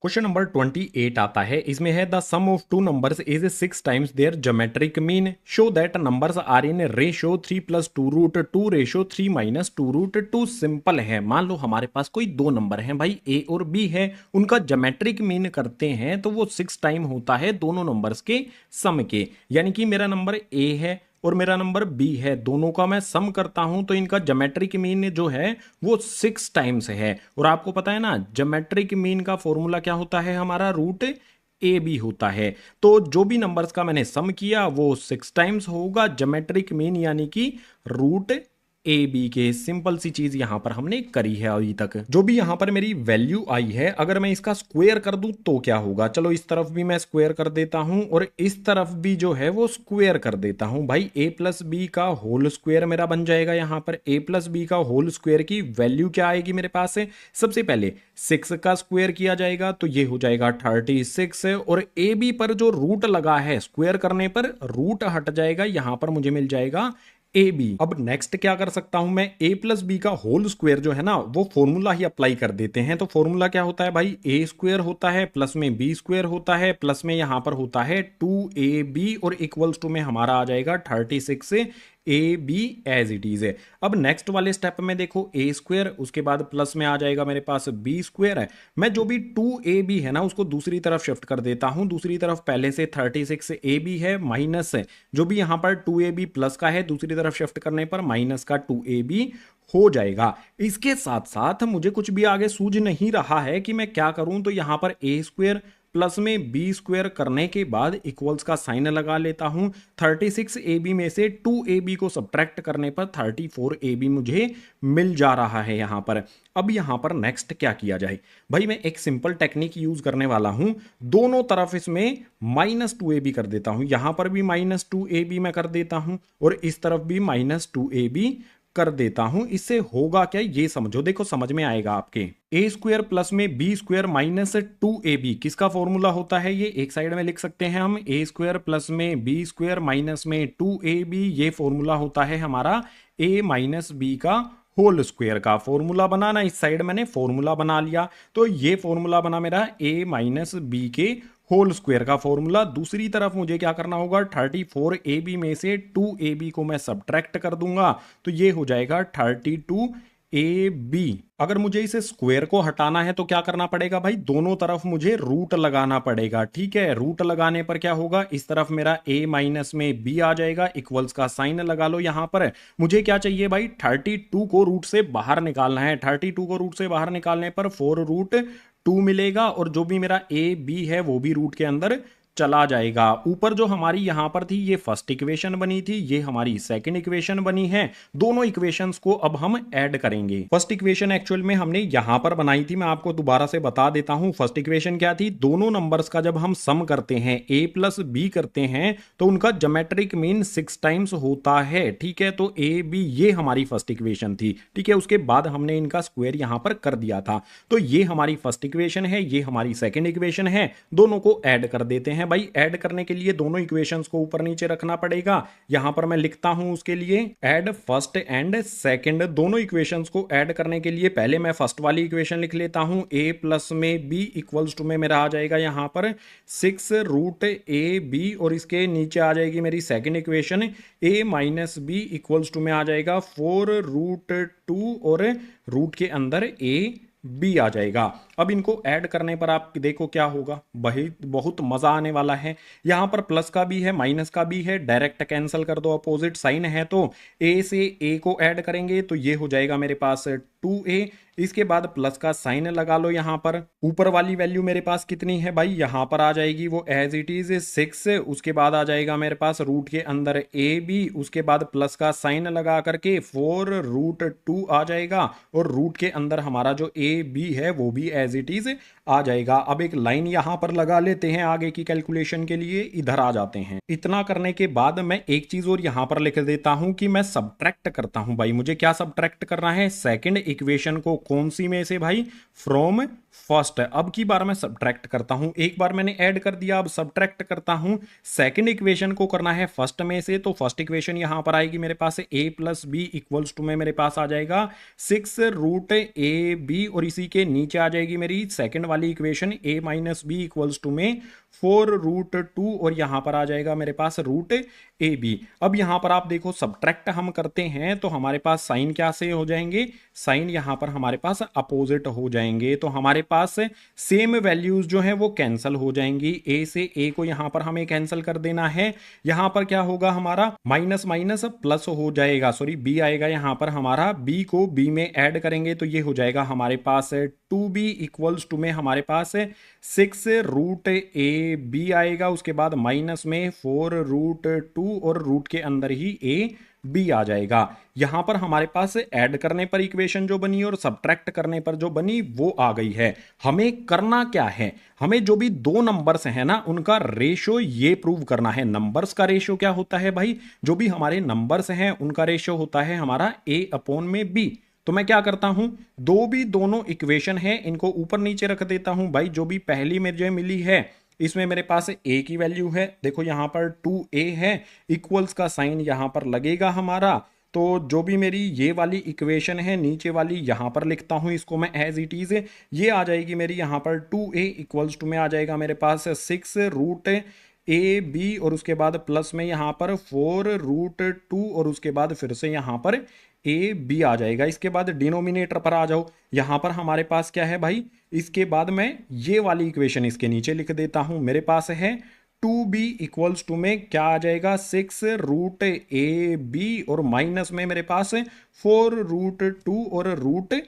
क्वेश्चन नंबर 28 आता है, इसमें है the sum of two numbers is 6 times there geometric mean, show that numbers are in ratio 3 + 2√2 ratio 3 - 2√2। Simple है, मान लो हमारे पास कोई दो नंबर हैं भाई, a और b है, उनका ज्योमेट्रिक मीन करते हैं तो वो 6 टाइम होता है दोनों नंबर्स के सम के। यानी कि मेरा नंबर a है और मेरा नंबर b है, दोनों का मैं सम करता हूं तो इनका ज्योमेट्रिक मीन जो है वो 6 टाइम्स है। और आपको पता है ना ज्योमेट्रिक मीन का फॉर्मूला क्या होता है हमारा, रूट ए बी होता है। तो जो भी नंबर्स का मैंने सम किया वो 6 टाइम्स होगा ज्योमेट्रिक मीन, यानी कि रूट ए बी के। सिंपल सी चीज यहां पर हमने करी है अभी तक। जो भी यहां पर मेरी वैल्यू आई है, अगर मैं इसका स्क्वायर कर दूं तो क्या होगा, चलो इस तरफ भी मैं स्क्वायर कर देता हूं और इस तरफ भी जो है वो स्क्वायर कर देता हूं। भाई a + b का होल स्क्वायर मेरा बन जाएगा। यहां पर a + b का होल स्क्वायर की वैल्यू क्या आएगी मेरे पास है, सबसे पहले 6 का स्क्वायर किया जाएगा तो ये हो जाएगा 36 और ए बी पर जो रूट लगा है स्क्वायर करने पर रूट हट जाएगा, यहां पर मुझे मिल जाएगा ए बी। अब नेक्स्ट क्या कर सकता हूं मैं, a + b का होल स्क्वायर जो है ना वो फॉर्मूला ही अप्लाई कर देते हैं। तो फॉर्मूला क्या होता है भाई, a स्क्वायर होता है प्लस में b स्क्वायर होता है प्लस में यहां पर होता है 2ab और इक्वल्स टू में हमारा आ जाएगा 36 A B as it is है। अब नेक्स्ट वाले स्टेप में देखो a स्क्वायर, उसके बाद प्लस में आ जाएगा मेरे पास b स्क्वायर है। मैं जो भी 2ab है ना उसको दूसरी तरफ शिफ्ट कर देता हूं, दूसरी तरफ पहले से 36ab है माइनस है, जो भी यहां पर 2ab प्लस का है दूसरी तरफ शिफ्ट करने पर माइनस का 2ab हो जाएगा। इसके साथ साथ मुझे कुछ भी आगे सूझ नहीं रहा है कि मैं क्या करूं, तो यहां पर a स्क्वायर प्लस में बी स्क्वायर करने के बाद इक्वल्स का साइन लगा लेता हूं। 36ab में से 2ab को सब्ट्रैक्ट करने पर 34ab मुझे मिल जा रहा है यहां पर। अब यहां पर नेक्स्ट क्या किया जाए भाई, मैं एक सिंपल टेक्निक यूज करने वाला हूं, दोनों तरफ इसमें -2ab कर देता हूं, यहां पर भी -2ab मैं कर देता हूं और इस तरफ भी -2ab कर देता हूं। इससे होगा क्या ये समझो, देखो समझ में आएगा आपके। a स्क्वायर प्लस में b स्क्वायर माइनस 2ab किसका फॉर्मूला होता है, ये एक साइड में लिख सकते हैं हम, a स्क्वायर प्लस में b स्क्वायर माइनस में 2ab, ये फॉर्मूला होता है हमारा a - b का होल स्क्वायर का। फॉर्मूला बनाना, इस साइड मैंने फॉर्मूला बना लिया, तो ये फॉर्मूला बना मेरा a - b के होल स्क्वायर का फॉर्मूला। दूसरी तरफ मुझे क्या करना होगा, 34ab में से 2ab को मैं सब्ट्रैक्ट कर दूंगा तो ये हो जाएगा 32ab। अगर मुझे इसे स्क्वायर को हटाना है तो क्या करना पड़ेगा भाई, दोनों तरफ मुझे रूट लगाना पड़ेगा। ठीक है, रूट लगाने पर क्या होगा, इस तरफ मेरा a माइनस में b आ जाएगा, इक्वल्स का साइन लगा लो। यहां पर मुझे क्या चाहिए भाई, 32 को रूट से बाहर निकालना है। 32 को रूट से बाहर निकालने पर 4√2 मिलेगा और जो भी मेरा a b है वो भी रूट के अंदर चला जाएगा। ऊपर जो हमारी यहां पर थी ये फर्स्ट इक्वेशन बनी थी, ये हमारी सेकंड इक्वेशन बनी है। दोनों इक्वेशंस को अब हम ऐड करेंगे। फर्स्ट इक्वेशन एक्चुअल में हमने यहां पर बनाई थी, मैं आपको दोबारा से बता देता हूं। फर्स्ट इक्वेशन क्या थी, दोनों नंबर्स का जब हम सम करते हैं a + b करते हैं तो उनका ज्योमेट्रिक मीन 6 टाइम्स होता है। ठीक है, तो a b ये हमारी फर्स्ट इक्वेशन थी। ठीक है, उसके बाद हमने इनका स्क्वायर यहां पर कर दिया था, तो ये हमारी फर्स्ट इक्वेशन है, ये हमारी सेकंड इक्वेशन है। दोनों को ऐड कर देते हैं भाई। ऐड करने के लिए दोनों इक्वेशंस को ऊपर नीचे रखना पड़ेगा। यहां पर मैं लिखता हूं उसके लिए ऐड फर्स्ट एंड सेकंड। दोनों इक्वेशंस को ऐड करने के लिए पहले मैं फर्स्ट वाली इक्वेशन लिख लेता हूं, a + में b इक्वल्स टू में मेरा आ जाएगा यहां पर 6√ab और इसके नीचे आ जाएगी मेरी second equation a - b equals to में आ जाएगा 4√2 और रूट के अंदर a b आ जाएगा। अब इनको ऐड करने पर आप देखो क्या होगा, बहुत मजा आने वाला है। यहां पर प्लस का भी है माइनस का भी है, डायरेक्ट कैंसिल कर दो, अपोजिट साइन है तो a से a को ऐड करेंगे तो ये हो जाएगा मेरे पास 2a। इसके बाद प्लस का साइन लगा लो। यहां पर ऊपर वाली वैल्यू मेरे पास कितनी है भाई, यहां पर आ जाएगी वो एज इट इज 6। उसके बाद आ जाएगा मेरे पास रूट के अंदर ab, उसके बाद प्लस का साइन लगा करके 4√2 आ जाएगा और रूट के अंदर हमारा जो ab है वो भी एज एज इट इज आ जाएगा। अब एक लाइन यहां पर लगा लेते हैं आगे की कैलकुलेशन के लिए, इधर आ जाते हैं। इतना करने के बाद मैं एक चीज और यहां पर लिख देता हूं कि मैं सब्ट्रैक्ट करता हूं। भाई मुझे क्या सब्ट्रैक्ट करना है, सेकंड इक्वेशन को, कौन सी में से भाई, फ्रॉम फर्स्ट। अब की बार मैं सब्ट्रैक्ट करता हूं, एक बार मैंने ऐड कर दिया, अब सब्ट्रैक्ट करता हूं। सेकंड इक्वेशन को करना है फर्स्ट में से, तो फर्स्ट इक्वेशन यहां पर आएगी मेरे पास a plus B equals to में मेरे पास आ जाएगा 6 रूट ए बी, और इसी के नीचे आ जाएगी मेरी सेकंड वाली equation a minus B equals to में 4 रूट 2, और यहां पर आ जाएगा मेरे पास रूट ए बी। अब यहां पर आप देखो सब्ट्रैक्ट हम करते हैं तो हमारे पास साइन क्या से हो जाएंगे, साइन यहां पर हमारे पास अपोजिट हो जाएंगे, तो हमारे पास सेम वैल्यूज जो है वो कैंसिल हो जाएंगी। ए से ए को यहां पर हमें कैंसिल कर देना है। यहां पर क्या होगा, हमारा माइनस माइनस प्लस हो जाएगा, सॉरी बी आएगा यहां पर, हमारा बी को बी में ऐड करेंगे तो ये हो जाएगा हमारे पास 2b इक्वल्स टू में हमारे पास 6 रूट ए बी आएगा, उसके बाद माइनस में 4 रूट 2, और रूट के अंदर ही ए बी आ जाएगा। यहां पर हमारे पास ऐड करने पर इक्वेशन जो बनी और सब्ट्रैक्ट करने पर जो बनी वो आ गई है। हमें करना क्या है, हमें जो भी दो नंबर्स हैं ना उनका रेशो ये प्रूव करना है। नंबर्स का रेशो क्या होता है भाई, जो भी हमारे नंबर्स हैं उनका रेशो होता है हमारा a अपॉन में b। तो मैं क्या करता हूं, दोनों इक्वेशन है इनको ऊपर नीचे रख देता हूं। भाई जो भी पहली मुझे मिली है इसमें मेरे पास a की वैल्यू है, देखो यहां पर 2a है, इक्वल्स का साइन यहां पर लगेगा हमारा। तो जो भी मेरी ये वाली इक्वेशन है नीचे वाली यहां पर लिखता हूं इसको मैं एज इट इज, ये आ जाएगी मेरी यहां पर 2a इक्वल्स टू में आ जाएगा मेरे पास 6 रूट ए बी, और उसके बाद प्लस में यहां पर 4 रूट 2, और उसके बाद फिर से यहां पर ए बी आ जाएगा। इसके बाद डिनोमिनेटर पर आ जाओ, यहां पर हमारे पास क्या है भाई, इसके बाद मैं ये वाली इक्वेशन इसके नीचे लिख देता हूं। मेरे पास है 2b इक्वल्स टू में क्या आ जाएगा 6 रूट ए बी, और माइनस में मेरे पास 4 रूट 2 और root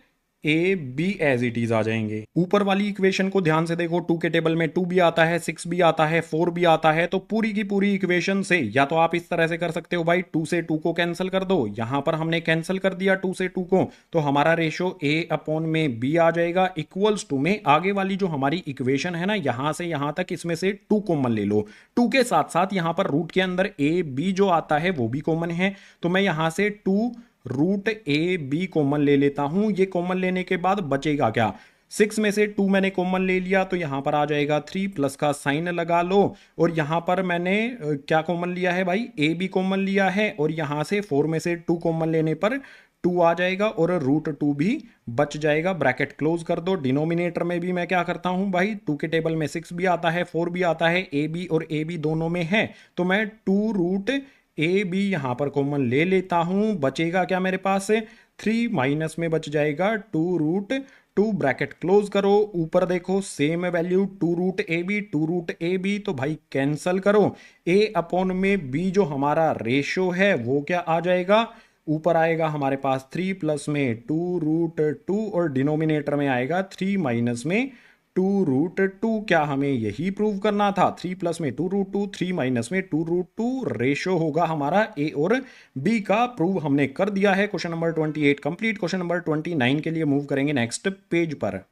A B as it is आ जाएंगे। ऊपर वाली इक्वेशन को ध्यान से देखो, 2 के टेबल में 2 भी आता है, 6 भी आता है, 4 भी आता है, तो पूरी की पूरी इक्वेशन से या तो आप इस तरह से कर सकते हो भाई 2 से 2 को कैंसिल कर दो, यहां पर हमने कैंसिल कर दिया 2 से 2 को, तो हमारा रेशो a अपॉन में b आ जाएगा इक्वल्स टू में आगे वाली जो हमारी इक्वेशन है ना यहां से यहां तक इसमें से 2 कॉमन ले लो, 2 के साथ साथ यहां पर रूट के अंदर a b जो आता है वो भी कॉमन है, तो मैं यहां से 2 रूट ए बी कॉमन ले लेता हूं। ये कॉमन लेने के बाद बचेगा क्या, 6 में से 2 मैंने कॉमन ले लिया तो यहां पर आ जाएगा 3, प्लस का साइन लगा लो, और यहां पर मैंने क्या कॉमन लिया है भाई, ए बी कॉमन लिया है, और यहां से 4 में से 2 कॉमन लेने पर 2 आ जाएगा और रूट 2 भी बच जाएगा। ब्रैकेट क्लोज कर दो। डिनोमिनेटर में भी मैं क्या करता हूं भाई, 2 के टेबल में 6 भी आता है, 4 भी आता है, ए बी और ए बी दोनों में है, तो मैं 2 रूट ए बी यहां पर कॉमन ले लेता हूं। बचेगा क्या मेरे पास से 3, माइनस में बच जाएगा 2 रूट 2, ब्रैकेट क्लोज करो। ऊपर देखो same value 2 root A B, 2 root A B, तो भाई कैंसल करो। a अपॉन में b जो हमारा रेशो है वो क्या आ जाएगा, ऊपर आएगा हमारे पास 3 प्लस में 2 रूट 2, और डिनोमिनेटर में आएगा 3 माइनस में 2 रूट 2। क्या हमें यही प्रूव करना था, 3 प्लस में 2 रूट 2, 3 माइनस में 2 रूट 2, रेशो होगा हमारा ए और बी का। प्रूव हमने कर दिया है। Question number 28 complete. Question number 29 के लिए मूव करेंगे नेक्स्ट पेज पर।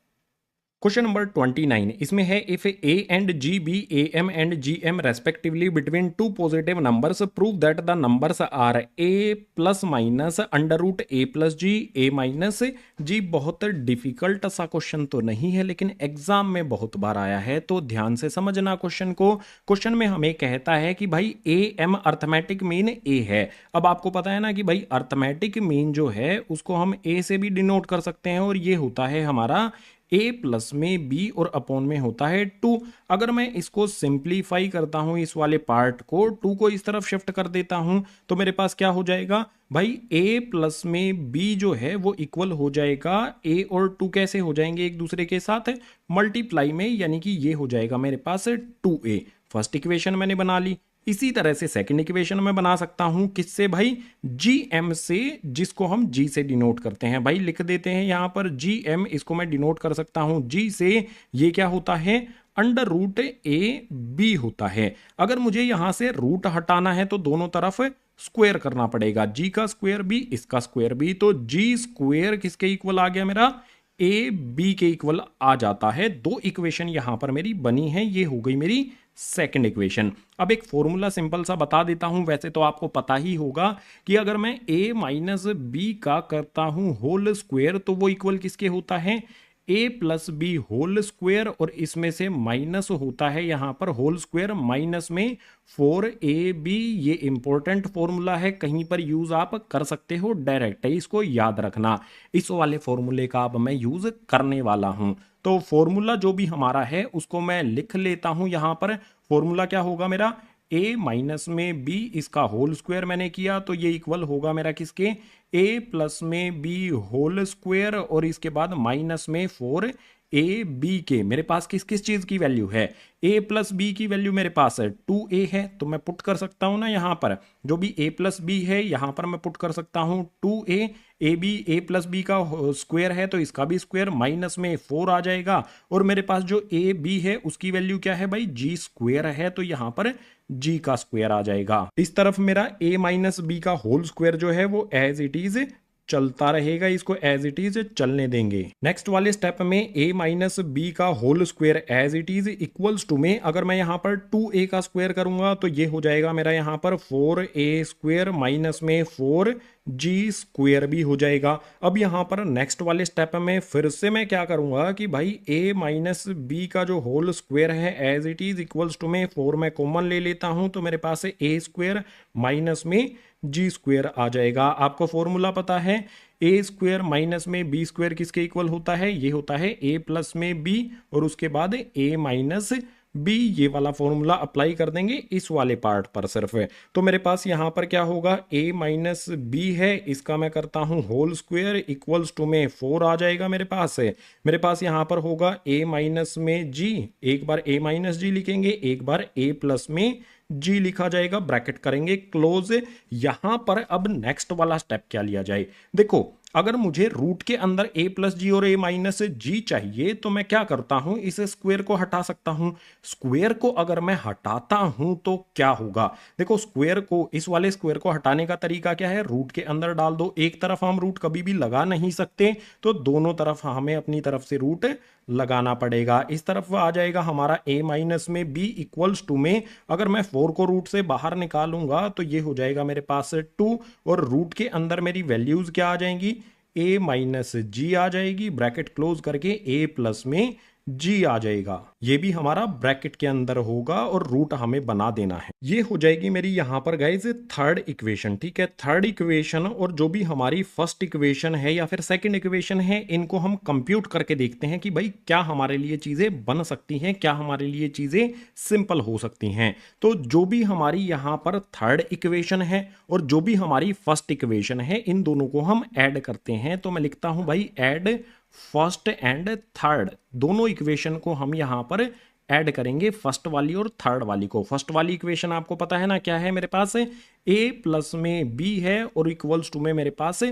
क्वेश्चन नंबर 29 इसमें है, if a and g be am and gm respectively between two positive numbers, prove that the numbers are a plus minus under root a plus g, a minus g। बहुत difficult सा question तो नहीं है लेकिन exam में बहुत बार आया है, तो ध्यान से समझना क्वेश्चन को। क्वेश्चन में हमें कहता है कि भाई am अर्थमेटिक मीन a है। अब आपको पता है ना कि भाई अर्थमेटिक मीन जो है उसको हम a से भी डिनोट कर सकते हैं, और ये होता है हमारा a प्लस में b और अपॉन में होता है 2। अगर मैं इसको सिंप्लीफाई करता हूं, इस वाले पार्ट को 2 को इस तरफ शिफ्ट कर देता हूं, तो मेरे पास क्या हो जाएगा भाई, a प्लस में b जो है वो इक्वल हो जाएगा a और 2 कैसे हो जाएंगे एक दूसरे के साथ, मल्टीप्लाई में, यानी कि ये हो जाएगा मेरे पास 2a। फर्स्ट इक्वेशन मैंने बना ली। इसी तरह से सेकंड इक्वेशन में बना सकता हूं, किससे भाई, gm से, जिसको हम g से डिनोट करते हैं। भाई लिख देते हैं यहां पर gm, इसको मैं डिनोट कर सकता हूं g से। ये क्या होता है, अंडर रूट ए बी होता है। अगर मुझे यहां से रूट हटाना है तो दोनों तरफ स्क्वायर करना पड़ेगा, g का स्क्वायर भी, इसका स्क्वायर भी, तो g स्क्वायर किसके इक्वल आ गया मेरा, ए बी के इक्वल आ जाता है। दो इक्वेशन यहां पर मेरी बनी है, ये हो गई मेरी सेकंड इक्वेशन। अब एक फॉर्मूला सिंपल सा बता देता हूं, वैसे तो आपको पता ही होगा कि अगर मैं a माइनस बी का करता हूं होल स्क्वायर तो वो इक्वल किसके होता है, a plus B whole square, और इसमें से माइनस होता है यहां पर होल स्क्वायर, माइनस में 4ab। ये इंपॉर्टेंट फॉर्मूला है, कहीं पर यूज आप कर सकते हो, डायरेक्ट है, इसको याद रखना। इस वाले फॉर्मूले का अब मैं यूज करने वाला हूं। तो फॉर्मूला जो भी हमारा है उसको मैं लिख लेता हूं यहां पर। फॉर्मूला क्या होगा मेरा, a माइनस में b, इसका होल स्क्वायर मैंने किया तो ये इक्वल होगा मेरा किसके, a प्लस में b होल स्क्वायर, और इसके बाद माइनस में 4ab के। मेरे पास किस किस चीज की वैल्यू है, a प्लस बी की वैल्यू मेरे पास है 2a है, तो मैं पुट कर सकता हूं ना यहां पर, जो भी a प्लस बी है यहां पर मैं पुट कर सकता हूं 2a। A B A plus B का स्क्वायर है तो इसका भी स्क्वायर, माइनस में 4 आ जाएगा, और मेरे पास जो ए बी है उसकी वैल्यू क्या है भाई, जी स्क्वायर है, तो यहां पर जी का स्क्वायर आ जाएगा। इस तरफ मेरा a माइनस बी का होल स्क्वायर जो है वो एज इट इज चलता रहेगा, इसको एज इट इज चलने देंगे। नेक्स्ट वाले स्टेप में a माइनस बी का whole square as it is equals to में, अगर मैं यहां पर 2a का स्क्वायर करूंगा तो ये हो जाएगा मेरा यहां पर 4a स्क्वायर, माइनस में 4g स्क्वायर भी हो जाएगा। अब यहां पर नेक्स्ट वाले स्टेप में फिर से मैं क्या करूंगा कि भाई a माइनस बी का जो होल स्क्वायर है as it is equals to में 4 मैं कॉमन ले लेता हूं, तो मेरे पास है a स्क्वायर माइनस में जी स्क्वायर आ जाएगा। आपको फॉर्मूला पता है, ए स्क्वायर माइनस में बी स्क्वायर किसके इक्वल होता है, ये होता है ए प्लस में बी, और उसके बाद ए माइनस बी, ये वाला फॉर्मूला अप्लाई कर देंगे इस वाले पार्ट पर सिर्फ। तो मेरे पास यहां पर क्या होगा, a माइनस बी है, इसका मैं करता हूं होल स्क्वायर इक्वल्स टू में 4 आ जाएगा मेरे पास है। मेरे पास यहां पर होगा a माइनस में g, एक बार a माइनस जी लिखेंगे, एक बार a प्लस में जी लिखा जाएगा, ब्रैकेट करेंगे क्लोज। यहां पर अब नेक्स्ट वाला स्टेप क्या लिया जाए, देखो अगर मुझे रूट के अंदर a प्लस जी और a माइनस जी चाहिए तो मैं क्या करता हूं, इस स्क्वायर को हटा सकता हूं। स्क्वायर को अगर मैं हटाता हूं तो क्या होगा, देखो स्क्वायर को, इस वाले स्क्वायर को हटाने का तरीका क्या है, रूट के अंदर डाल दो। एक तरफ हम रूट कभी भी लगा नहीं सकते, तो दोनों तरफ हमें अपनी तरफ से रूट लगाना पड़ेगा। इस तरफ आ जाएगा हमारा a माइनस में b इक्वल्स टू में, अगर मैं 4 को रूट से बाहर निकालूंगा तो ये हो जाएगा मेरे पास 2, और रूट के अंदर मेरी वैल्यूज क्या आ जाएंगी, a माइनस जी आ जाएगी, ब्रैकेट क्लोज करके a प्लस में जी आ जाएगा। ये भी हमारा ब्रैकेट के अंदर होगा और रूट हमें बना देना है। ये हो जाएगी मेरी यहां पर गाइज थर्ड इक्वेशन, ठीक है। थर्ड इक्वेशन और जो भी हमारी फर्स्ट इक्वेशन है या फिर सेकंड इक्वेशन है, इनको हम कंप्यूट करके देखते हैं कि भाई क्या हमारे लिए चीजें बन सकती हैं, क्या हमारे लिए चीजें सिंपल हो सकती हैं। तो जो भी हमारी यहां पर थर्ड इक्वेशन है और जो भी हमारी फर्स्ट इक्वेशन है, इन दोनों को हम ऐड करते हैं। तो मैं लिखता हूं भाई ऐड फर्स्ट एंड थर्ड, दोनों इक्वेशन को हम यहां पर ऐड करेंगे, फर्स्ट वाली और थर्ड वाली को। फर्स्ट वाली इक्वेशन आपको पता है ना क्या है, मेरे पास a प्लस में b है और इक्वल्स टू में मेरे पास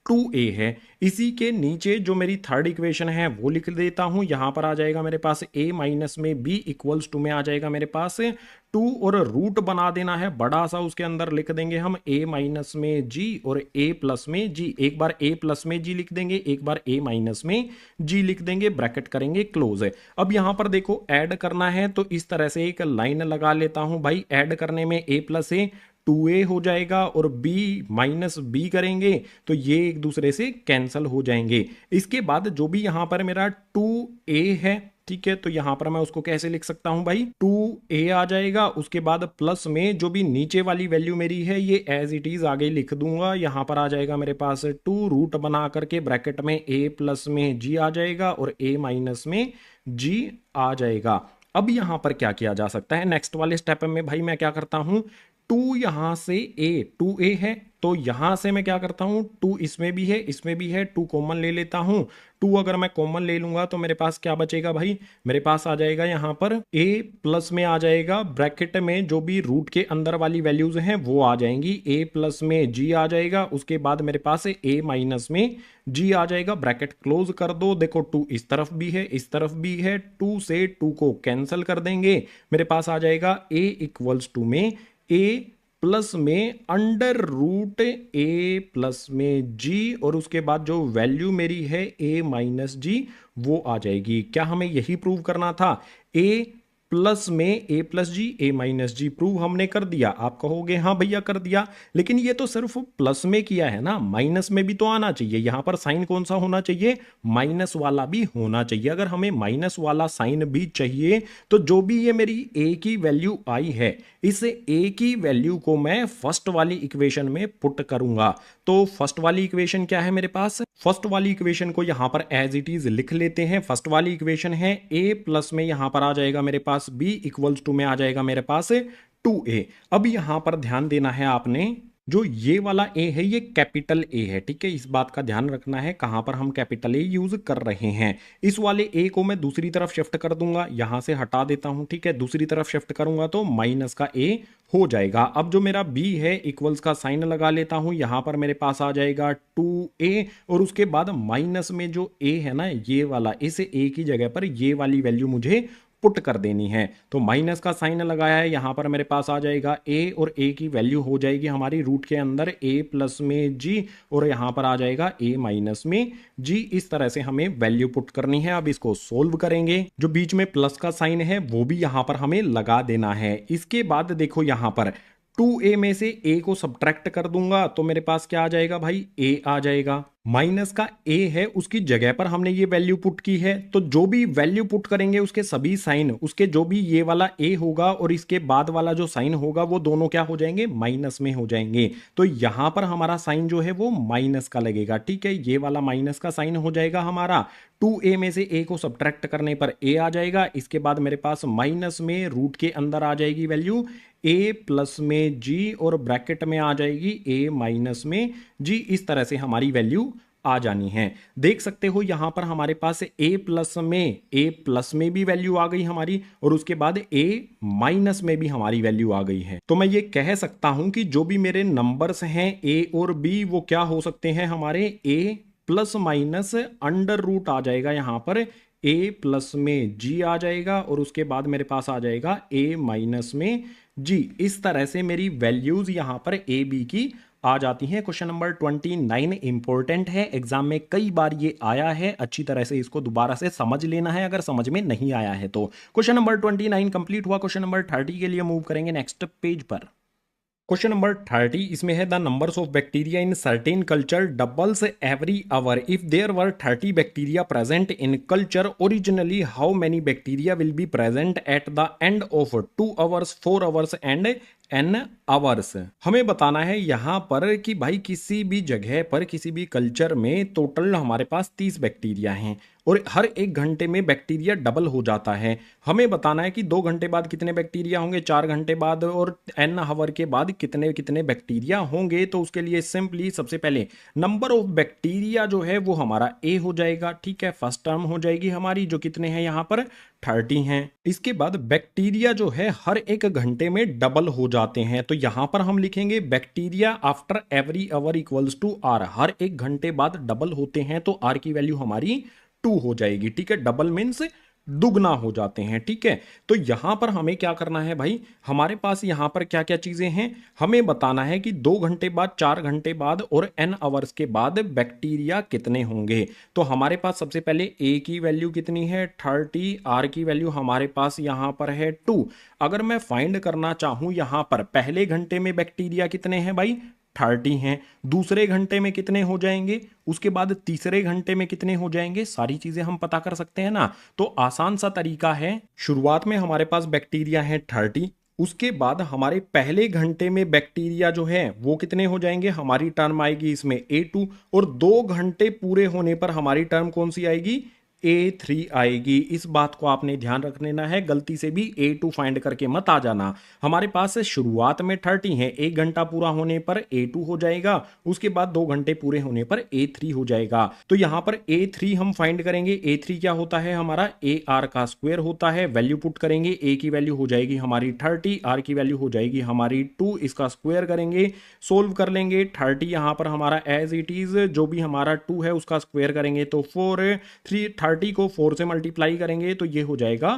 2a है। इसी के नीचे जो मेरी थर्ड इक्वेशन है वो लिख देता हूं, यहां पर आ जाएगा मेरे पास a माइनस में b इक्वल्स टू में आ जाएगा मेरे पास 2, और रूट बना देना है बड़ा सा, उसके अंदर लिख देंगे हम a माइनस में g और a प्लस में g। एक बार a प्लस में g लिख देंगे, एक बार a माइनस में g लिख देंगे, ब्रैकेट करेंगे क्लोज है। अब यहां पर देखो ऐड करना है तो इस तरह से एक लाइन लगा लेता हूं भाई, ऐड करने में a प्लस a 2a हो जाएगा और b माइनस b करेंगे तो ये एक दूसरे से कैंसल हो जाएंगे। इसके बाद जो भी यहां पर मेरा 2a है, ठीक है, तो यहां पर मैं उसको कैसे लिख सकता हूं भाई, 2a आ जाएगा। उसके बाद प्लस में जो भी नीचे वाली वैल्यू मेरी है ये एज इट इज आगे लिख दूंगा, यहां पर आ जाएगा मेरे पास 2, रूट बना करके ब्रैकेट में a प्लस में g आ जाएगा और a माइनस में g आ जाएगा। अब यहां पर क्या किया जा सकता है, नेक्स्ट वाले स्टेप में भाई मैं क्या करता हूं, 2 यहां से a, 2a है तो यहां से मैं क्या करता हूं, 2 इसमें भी है इसमें भी है, 2 कॉमन ले लेता हूं। 2 अगर मैं कॉमन ले लूंगा तो मेरे पास क्या बचेगा भाई, मेरे पास आ जाएगा यहां पर a प्लस में आ जाएगा, ब्रैकेट में जो भी रूट के अंदर वाली वैल्यूज हैं वो आ जाएंगी, a प्लस में g आ जाएगा। उसके बाद मेरे पास a माइनस में g आ जाएगा, ब्रैकेट क्लोज कर दो। देखो 2 इस तरफ भी है इस तरफ भी है, 2 से 2 को कैंसिल कर देंगे, मेरे पास आ जाएगा a इक्वल्स टू में a प्लस में अंडर रूट ए प्लस में जी, और उसके बाद जो वैल्यू मेरी है ए माइनस जी वो आ जाएगी। क्या हमें यही प्रूव करना था? ए प्लस में ए प्लस जी ए माइनस जी प्रूव हमने कर दिया। आप कहोगे हाँ भैया कर दिया, लेकिन ये तो सिर्फ प्लस में किया है ना, माइनस में भी तो आना चाहिए। यहां पर साइन कौन सा होना चाहिए? माइनस वाला भी होना चाहिए। अगर हमें माइनस वाला साइन भी चाहिए तो जो भी ये मेरी ए की वैल्यू आई है, इस ए की वैल्यू को मैं फर्स्ट वाली इक्वेशन में पुट करूंगा। तो फर्स्ट वाली इक्वेशन क्या है मेरे पास? फर्स्ट वाली इक्वेशन को यहां पर एज इट इज लिख लेते हैं। फर्स्ट वाली इक्वेशन है ए प्लस में यहां पर आ जाएगा मेरे पास बी इक्वल्स टू में आ जाएगा मेरे पास 2a। अब यहां पर ध्यान देना है आपने, जो ये वाला ए है ये कैपिटल ए है, ठीक है, इस बात का ध्यान रखना है कहां पर हम कैपिटल ए यूज कर रहे हैं। इस वाले ए को मैं दूसरी तरफ शिफ्ट कर दूंगा, यहां से हटा देता हूं, ठीक है, दूसरी तरफ शिफ्ट करूंगा तो माइनस का ए हो जाएगा। अब जो मेरा बी है इक्वल्स का साइन लगा लेता हूं, यहां पर मेरे पास आ जाएगा 2a, और उसके बाद माइनस में जो ए है ना ये वाला, इस ए की जगह पर ये वाली वैल्यू मुझे पुट कर देनी है। तो माइनस का साइन लगाया है, यहां पर मेरे पास आ जाएगा a, और a की वैल्यू हो जाएगी हमारी रूट के अंदर a प्लस में g, और यहां पर आ जाएगा a माइनस में g। इस तरह से हमें वैल्यू पुट करनी है। अब इसको सोल्व करेंगे, जो बीच में प्लस का साइन है वो भी यहां पर हमें लगा देना है। इसके बाद देखो यहां पर 2a में से a को सब्ट्रैक्ट कर दूंगा तो मेरे पास क्या आ जाएगा भाई? a आ जाएगा। माइनस का a है उसकी जगह पर हमने ये वैल्यू पुट की है, तो जो भी वैल्यू पुट करेंगे उसके सभी साइन, उसके जो भी ये वाला a होगा और इसके बाद वाला जो साइन होगा वो दोनों क्या हो जाएंगे? माइनस में हो जाएंगे। तो यहां पर हमारा साइन जो है वो माइनस का लगेगा, ठीक है, ये वाला माइनस का साइन हो जाएगा हमारा। 2a में से a को सब्ट्रैक्ट करने पर a आ जाएगा। इसके बाद मेरे पास माइनस में रूट के अंदर आ जाएगी वैल्यू a प्लस में g, और ब्रैकेट में आ जाएगी a माइनस में g। इस तरह से हमारी वैल्यू आ जानी है। देख सकते हो यहां पर हमारे पास a प्लस में भी वैल्यू आ गई हमारी, और उसके बाद a माइनस में भी हमारी वैल्यू आ गई है। तो मैं ये कह सकता हूं कि जो भी मेरे नंबर्स हैं a और b वो क्या हो सकते हैं हमारे? a plus minus under root आ जाएगा यहां पर, a प्लस में g आ जाएगा, और उसके बाद मेरे पास आ जाएगा a माइनस में g। इस तरह से मेरी वैल्यूज यहां पर a b की आ जाती हैं। क्वेश्चन नंबर 29 इंपॉर्टेंट है, एग्जाम में कई बार ये आया है, अच्छी तरह से इसको दोबारा से समझ लेना है अगर समझ में नहीं आया है तो। क्वेश्चन नंबर 29 कंप्लीट हुआ। क्वेश्चन नंबर 30 के लिए मूव करेंगे नेक्स्ट पेज पर। क्वेश्चन नंबर 30 इसमें है the numbers of bacteria in certain culture doubles every hour if there were 30 bacteria present in culture originally how many bacteria will be present at the end of 2 hours 4 hours and n hours. हमें बताना है यहां पर कि भाई किसी भी जगह पर किसी भी कल्चर में टोटल हमारे पास 30 बैक्टीरिया हैं, और हर 1 घंटे में बैक्टीरिया डबल हो जाता है। हमें बताना है कि 2 घंटे बाद कितने बैक्टीरिया होंगे, 4 घंटे बाद और n आवर के बाद कितने कितने बैक्टीरिया होंगे। तो उसके लिए सिंपली सबसे पहले नंबर ऑफ बैक्टीरिया जो है वो हमारा a हो जाएगा, ठीक है, फर्स्ट टर्म हो जाएगी हमारी, जो कितने हैं यहां पर 30 हैं। इसके बाद बैक्टीरिया जो है हर 1 घंटे में डबल हो जाते हैं, तो यहां पर हम लिखेंगे bacteria after every hour equals to R. हर 1 घंटे बाद डबल होते हैं तो आर की वैल्यू हमारी 2 हो जाएगी, ठीक है, डबल मीन्स दुगना हो जाते हैं, ठीक है। तो यहां पर हमें क्या करना है भाई, हमारे पास यहां पर क्या क्या चीजें हैं, हमें बताना है कि 2 घंटे बाद, 4 घंटे बाद और n आवर्स के बाद बैक्टीरिया कितने होंगे। तो हमारे पास सबसे पहले a की वैल्यू कितनी है 30, r की वैल्यू हमारे पास यहां पर है 2। अगर मैं फाइंड करना चाहूं यहां पर पहले घंटे में बैक्टीरिया कितने हैं भाई 30 हैं, दूसरे घंटे में कितने हो जाएंगे, उसके बाद तीसरे घंटे में कितने हो जाएंगे, सारी चीजें हम पता कर सकते हैं ना। तो आसान सा तरीका है, शुरुआत में हमारे पास बैक्टीरिया है 30, उसके बाद हमारे पहले घंटे में बैक्टीरिया जो है वो कितने हो जाएंगे, हमारी टर्म आएगी इसमें A2, और 2 घंटे पूरे होने पर हमारी टर्म कौन सी आएगी, A3 आएगी। इस बात को आपने ध्यान रख लेना है, गलती से भी A2 फाइंड करके मत आ जाना। हमारे पास शुरुआत में 30 है, 1 घंटा पूरा होने पर A2 हो जाएगा, उसके बाद 2 घंटे पूरे होने पर A3 हो जाएगा। तो यहां पर A3 हम फाइंड करेंगे, A3 क्या होता है हमारा, AR का स्क्वायर होता है। वैल्यू पुट करेंगे, A की वैल्यू हो जाएगी हमारी 30, R की वैल्यू हो जाएगी हमारी 2, इसका स्क्वायर करेंगे, सोल्व कर लेंगे। 30 यहां पर हमारा एज इट इज, जो भी हमारा 2 है उसका स्क्वायर करेंगे तो 4, 30 को 4 से मल्टीप्लाई करेंगे तो ये हो जाएगा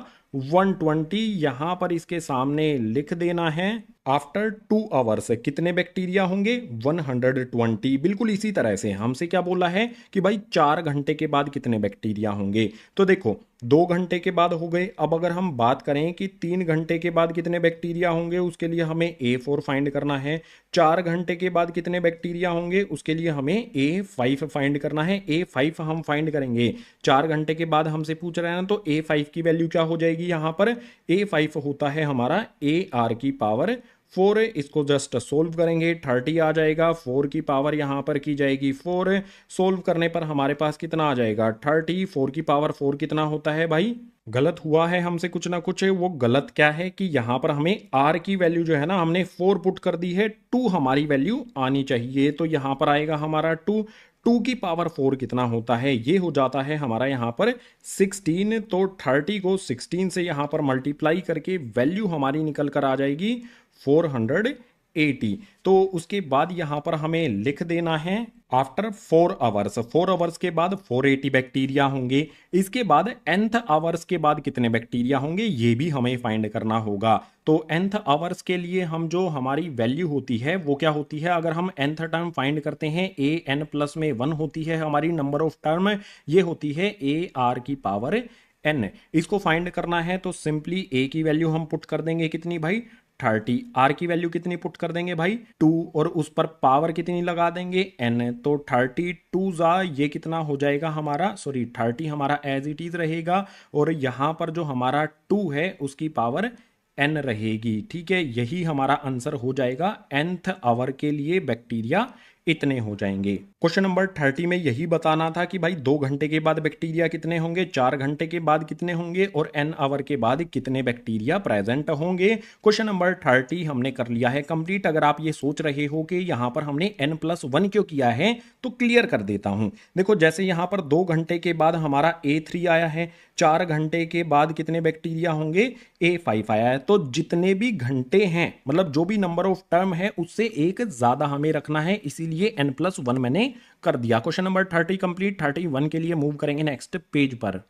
120 यहां पर इसके सामने लिख देना है। आफ्टर 2 आवर्स कितने बैक्टीरिया होंगे? 120। बिल्कुल इसी तरह से हमसे क्या बोला है कि भाई 4 घंटे के बाद कितने बैक्टीरिया होंगे। तो देखो 2 घंटे के बाद हो गए। अब अगर हम बात करें कि 3 घंटे के बाद कितने बैक्टीरिया होंगे, उसके लिए हमें A4 फाइंड करना है। 4 घंटे के बाद कितने बैक्टीरिया होंगे, उसके लिए हमें A5 फाइंड करना है। A5 हम फाइंड करेंगे। 4 घंटे के बाद हमसे पूछ रहे हैं ना, तो A5 की वैल्यू क्या हो जाएगी यहां पर? A5 होता है हमारा AR की पावर 4। इसको जस्ट सोल्व करेंगे, 30 आ जाएगा। 4 की पावर यहां पर की जाएगी 4। सोल्व करने पर हमारे पास कितना आ जाएगा? 30। 4 की पावर 4 कितना होता है भाई? गलत हुआ है हमसे कुछ ना कुछ। वो गलत क्या है कि यहां पर हमें R की वैल्यू जो है ना, हमने 4 पुट कर दी है, 2 हमारी वैल्यू आनी चाहिए। तो यहां पर आएगा हमारा 2। 2 की पावर 4 कितना होता है? ये हो जाता है हमारा यहां पर 16। तो 30 को 16 से यहां पर मल्टीप्लाई करके वैल्यू हमारी निकल कर आ जाएगी 480। तो उसके बाद यहां पर हमें लिख देना है आफ्टर 4 आवर्स। 4 आवर्स के बाद 480 बैक्टीरिया होंगे। इसके बाद nth आवर्स के बाद कितने बैक्टीरिया होंगे, ये भी हमें फाइंड करना होगा। तो nth आवर्स के लिए हम जो हमारी वैल्यू होती है वो क्या होती है? अगर हम nth टर्म फाइंड करते हैं, a n प्लस में 1 होती है हमारी नंबर ऑफ टर्म, ये होती है AR की पावर n। इसको फाइंड करना है तो सिंपली a की वैल्यू हम पुट कर देंगे, कितनी भाई? 30। R की वैल्यू कितनी पुट कर देंगे भाई? 2। और उस पर पावर कितनी लगा देंगे? n। तो 32 जा ये कितना हो जाएगा हमारा? सॉरी 30 हमारा एज इट इज रहेगा, और यहां पर जो हमारा 2 है उसकी पावर n रहेगी। ठीक है, यही हमारा आंसर हो जाएगा। nth आवर के लिए बैक्टीरिया इतने हो जाएंगे। क्वेश्चन नंबर 30 में यही बताना था कि भाई 2 घंटे के बाद बैक्टीरिया कितने होंगे, 4 घंटे के बाद कितने होंगे, और n आवर के बाद कितने बैक्टीरिया प्रेजेंट होंगे। क्वेश्चन नंबर 30 हमने कर लिया है कंप्लीट। अगर आप ये सोच रहे हो कि यहां पर हमने n+1 क्यों किया है, तो क्लियर कर देता हूं। देखो जैसे यहां पर 2 घंटे के बाद हमारा A3 आया है, 4 घंटे के बाद कितने बैक्टीरिया होंगे? A5 आया है। तो जितने भी घंटे हैं, मतलब जो भी नंबर ऑफ टर्म है, उससे एक ज्यादा हमें रखना है, इसीलिए n+1 मैंने कर दिया। Question number 30 complete. 31 के लिए मूव करेंगे नेक्स्ट पेज पर।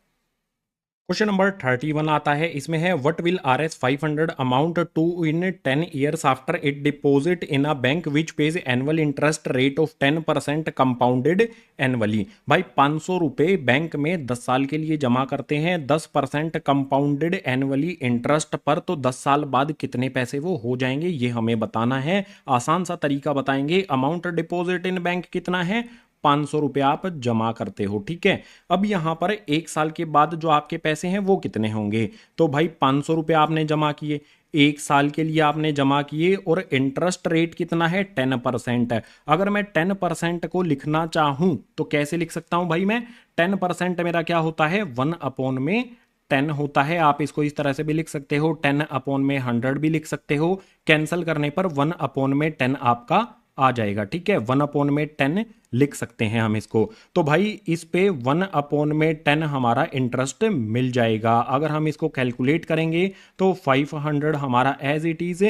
क्वेश्चन नंबर 31 आता है, इसमें है what will RS 500 amount to in 10 years after it deposit in a bank which pays annual interest rate of 10% compounded annually. भाई 500 रुपए बैंक में 10 साल के लिए जमा करते हैं 10% कंपाउंडेड एनुअली इंटरेस्ट पर, तो 10 साल बाद कितने पैसे वो हो जाएंगे ये हमें बताना है। आसान सा तरीका बताएंगे। अमाउंट डिपॉजिट इन बैंक कितना है? 500 रुपये आप जमा करते हो। ठीक है, अब यहां पर 1 साल के बाद जो आपके पैसे हैं वो कितने होंगे? तो भाई 500 रुपये आपने जमा किए, 1 साल के लिए आपने जमा किए, और इंटरेस्ट रेट कितना है? 10% है। अगर मैं 10% को लिखना चाहूं तो कैसे लिख सकता हूं भाई? मैं 10% मेरा क्या होता है? 1/10 होता है। आप इसको इस तरह से भी लिख सकते हो, 10/100 भी लिख सकते हो। कैंसिल करने पर 1/10 आपका आ जाएगा। ठीक है, 1/10 लिख सकते हैं हम इसको। तो भाई इस पे 1/10 हमारा इंटरेस्ट मिल जाएगा। अगर हम इसको कैलकुलेट करेंगे तो 500 हमारा एज इट इज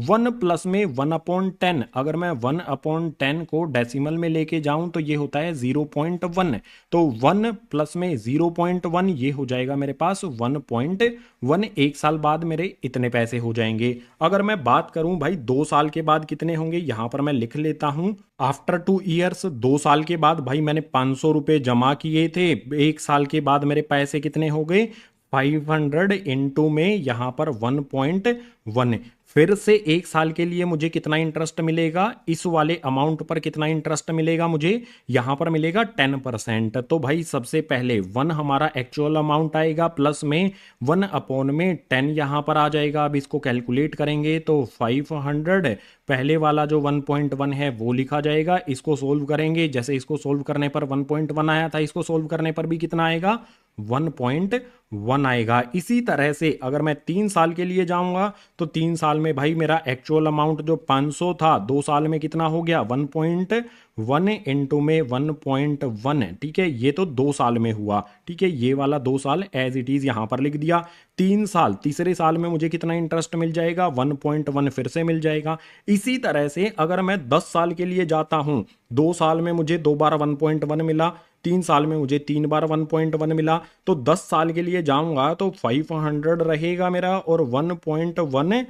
1 प्लस में 1/10। अगर मैं 1/10 को डेसिमल में लेके जाऊं तो ये होता है 0.1। तो 1 प्लस में 0.1 ये हो जाएगा मेरे पास 1.1। 1 साल बाद मेरे इतने पैसे हो जाएंगे। अगर मैं बात करूं भाई 2 साल के बाद कितने होंगे, यहां पर मैं लिख लेता हूं आफ्टर 2 ईयर्स। 2 साल के बाद भाई मैंने 500 रुपए जमा किए थे, 1 साल के बाद मेरे पैसे कितने हो गए? 500 इंटू में यहां पर 1.1। फिर से 1 साल के लिए मुझे कितना इंटरेस्ट मिलेगा? इस वाले अमाउंट पर कितना इंटरेस्ट मिलेगा मुझे? यहां पर मिलेगा 10%। तो भाई सबसे पहले 1 हमारा एक्चुअल अमाउंट आएगा, प्लस में 1/10 यहां पर आ जाएगा। अब इसको कैलकुलेट करेंगे तो 500 पहले वाला जो 1.1 है वो लिखा जाएगा। इसको सोल्व करेंगे, जैसे इसको सोल्व करने पर 1.1 आया था, इसको सोल्व करने पर भी कितना आएगा? 1.1 आएगा। इसी तरह से अगर मैं 3 साल के लिए जाऊंगा तो 3 साल में भाई मेरा एक्चुअल अमाउंट जो 500 था, 2 साल में कितना हो गया? 1.1 इंटू में 1.1। ठीक है, ये तो 2 साल में हुआ। ठीक है, ये वाला 2 साल एज इट इज यहां पर लिख दिया। 3 साल, तीसरे साल में मुझे कितना इंटरेस्ट मिल जाएगा? 1.1 फिर से मिल जाएगा। इसी तरह से अगर मैं 10 साल के लिए जाता हूं, 2 साल में मुझे दोबारा 1.1 मिला, 3 साल में मुझे 3 बार 1.1 मिला, तो 10 साल के लिए जाऊंगा तो 500 रहेगा मेरा, और 1.1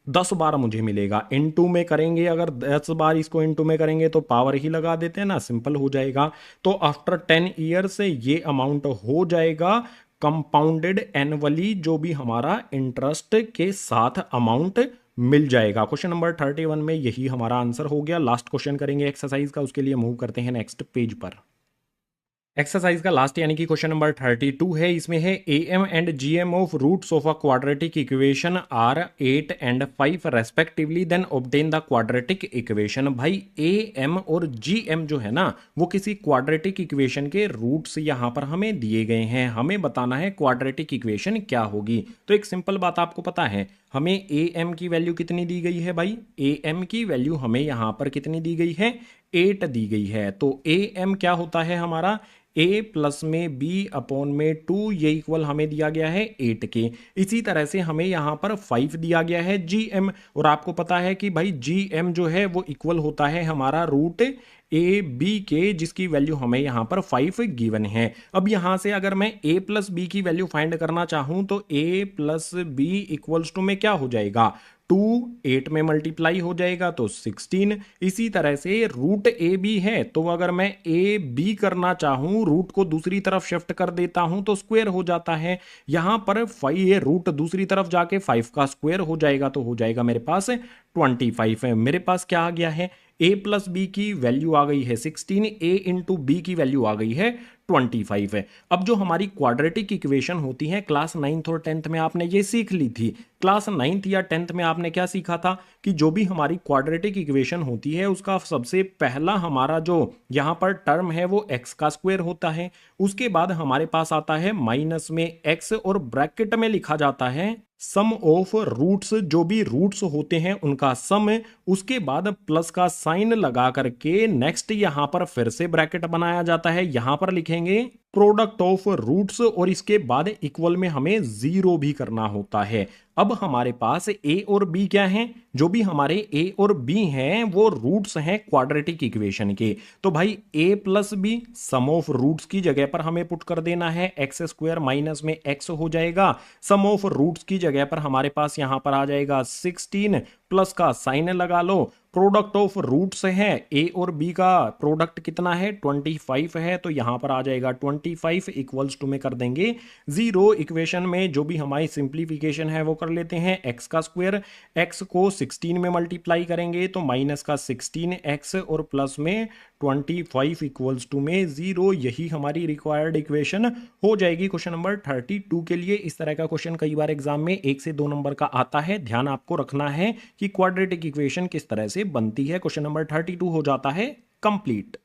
10 बार मुझे मिलेगा। इनटू में करेंगे, अगर 10 बार इसको इनटू में करेंगे तो पावर ही लगा देते हैं ना, सिंपल हो जाएगा। तो आफ्टर 10 ईयर से ये अमाउंट हो जाएगा कंपाउंडेड एनुअली, जो भी हमारा इंटरेस्ट के साथ अमाउंट मिल जाएगा। क्वेश्चन नंबर 31 में यही हमारा आंसर हो गया। लास्ट क्वेश्चन करेंगे एक्सरसाइज का, उसके लिए मूव करते हैं नेक्स्ट पेज पर। एक्सरसाइज का लास्ट यानी कि क्वेश्चन नंबर 32 है। इसमें है A M and G M of roots of a quadratic equation are 8 and 5 respectively, then obtain the quadratic equation. भाई ए एम और जी एम जो है ना, वो किसी क्वाड्रेटिक इक्वेशन के रूट्स यहां पर हमें दिए गए हैं। हमें बताना है क्वाड्रेटिक इक्वेशन क्या होगी। तो एक सिंपल बात आपको पता है, हमें ए एम की वैल्यू कितनी दी गई है भाई, ए एम की वैल्यू हमें यहां पर कितनी दी गई है, 8 दी गई है। तो ए एम क्या होता है हमारा, ए प्लस में बी अपॉन में 2, ये इक्वल हमें दिया गया है 8 के। इसी तरह से हमें यहां पर 5 दिया गया है जी एम, और आपको पता है कि भाई जी एम जो है वो इक्वल होता है हमारा रूट ए बी के, जिसकी वैल्यू हमें यहां पर 5 गिवन है। अब यहां से अगर मैं ए प्लस बी की वैल्यू फाइंड करना चाहूं तो ए प्लस बी इक्वल्स टू में क्या हो जाएगा, 2 8 में मल्टीप्लाई हो जाएगा तो 16। इसी तरह से रूट ए बी है, तो अगर मैं ए बी करना चाहूं, रूट को दूसरी तरफ शिफ्ट कर देता हूं तो स्क्वायर हो जाता है। यहां पर 5 ये रूट दूसरी तरफ जाके 5 का स्क्वायर हो जाएगा, तो हो जाएगा मेरे पास 25 है। मेरे पास क्या आ गया है, ए प्लस बी की वैल्यू आ गई है 16, ए इंटू बी की वैल्यू आ गई है 25 है। अब जो हमारी क्वाड्रेटिक इक्वेशन होती है, क्लास 9th और 10th में आपने ये सीख ली थी। क्लास 9th या 10th में आपने क्या सीखा था कि जो भी हमारी क्वाड्रेटिक इक्वेशन होती है, उसका सबसे पहला हमारा जो यहां पर टर्म है वो एक्स का स्क्वायर होता है। उसके बाद हमारे पास आता है माइनस में एक्स, और ब्रैकेट में लिखा जाता है सम ऑफ रूट्स, जो भी रूट्स होते हैं उनका सम। उसके बाद प्लस का साइन लगा करके नेक्स्ट यहां पर फिर से ब्रैकेट बनाया जाता है, यहां पर लिखेंगे प्रोडक्ट ऑफ रूट्स, और इसके बाद इक्वल में हमें 0 भी करना होता है। अब हमारे पास ए और बी क्या हैं, जो भी हमारे ए और बी हैं वो रूट्स हैं क्वाड्रेटिक इक्वेशन के। तो भाई A plus B sum of roots की जगह पर हमें पुट कर देना है, एक्स स्क्वायर माइनस में एक्स हो जाएगा। सम ऑफ रूट्स की जगह पर हमारे पास यहां पर आ जाएगा 16, प्लस का साइन लगा लो। प्रोडक्ट ऑफ रूट्स है, ए और बी का प्रोडक्ट कितना है 25 है, तो यहां पर आ जाएगा 25 इक्वल्स टू में कर देंगे 0। इक्वेशन में जो भी हमारी सिंप्लीफिकेशन है वो कर लेते हैं, एक्स का स्क्वायर, एक्स को 16 में मल्टीप्लाई करेंगे तो माइनस का 16x और प्लस में 25 इक्वल्स टू में 0। यही हमारी रिक्वायर्ड इक्वेशन हो जाएगी क्वेश्चन नंबर 32 के लिए। इस तरह का क्वेश्चन कई बार एग्जाम में 1 से 2 नंबर का आता है, ध्यान आपको रखना है कि क्वाड्रेटिक इक्वेशन किस तरह से बनती है। क्वेश्चन नंबर 32 हो जाता है कंप्लीट।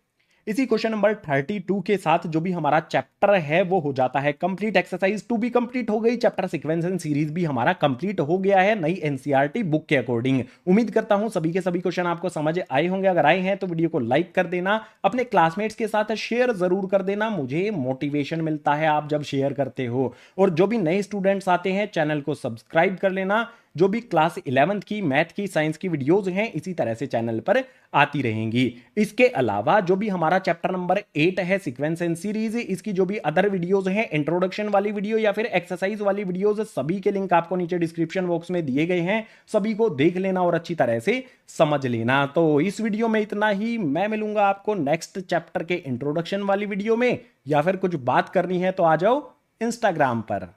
इसी क्वेश्चन नंबर 32 के साथ जो भी हमारा चैप्टर है वो हो जाता है कंप्लीट। एक्सरसाइज 2 भी कंप्लीट हो गई, चैप्टर सीक्वेंस एंड सीरीज भी हमारा कंप्लीट हो गया है नई एनसीईआरटी बुक के अकॉर्डिंग। उम्मीद करता हूं सभी के सभी क्वेश्चन आपको समझ आए होंगे। अगर आए हैं तो वीडियो को लाइक कर देना, अपने क्लासमेट्स के साथ शेयर जरूर कर देना, मुझे मोटिवेशन मिलता है आप जब शेयर करते हो। और जो भी नए स्टूडेंट्स आते हैं चैनल को सब्सक्राइब कर लेना। जो भी क्लास 11th की मैथ की साइंस की वीडियोज हैं इसी तरह से चैनल पर आती रहेंगी। इसके अलावा जो भी हमारा चैप्टर नंबर 8 है सीक्वेंस एंड सीरीज, इसकी जो भी अदर वीडियोज हैं, इंट्रोडक्शन वाली वीडियो या फिर एक्सरसाइज वाली वीडियोज, सभी के लिंक आपको नीचे डिस्क्रिप्शन बॉक्स में दिए गए हैं। सभी को देख लेना और अच्छी तरह से समझ लेना। तो इस वीडियो में इतना ही, मैं मिलूंगा आपको नेक्स्ट चैप्टर के इंट्रोडक्शन वाली वीडियो में, या फिर कुछ बात करनी है तो आ जाओ इंस्टाग्राम पर।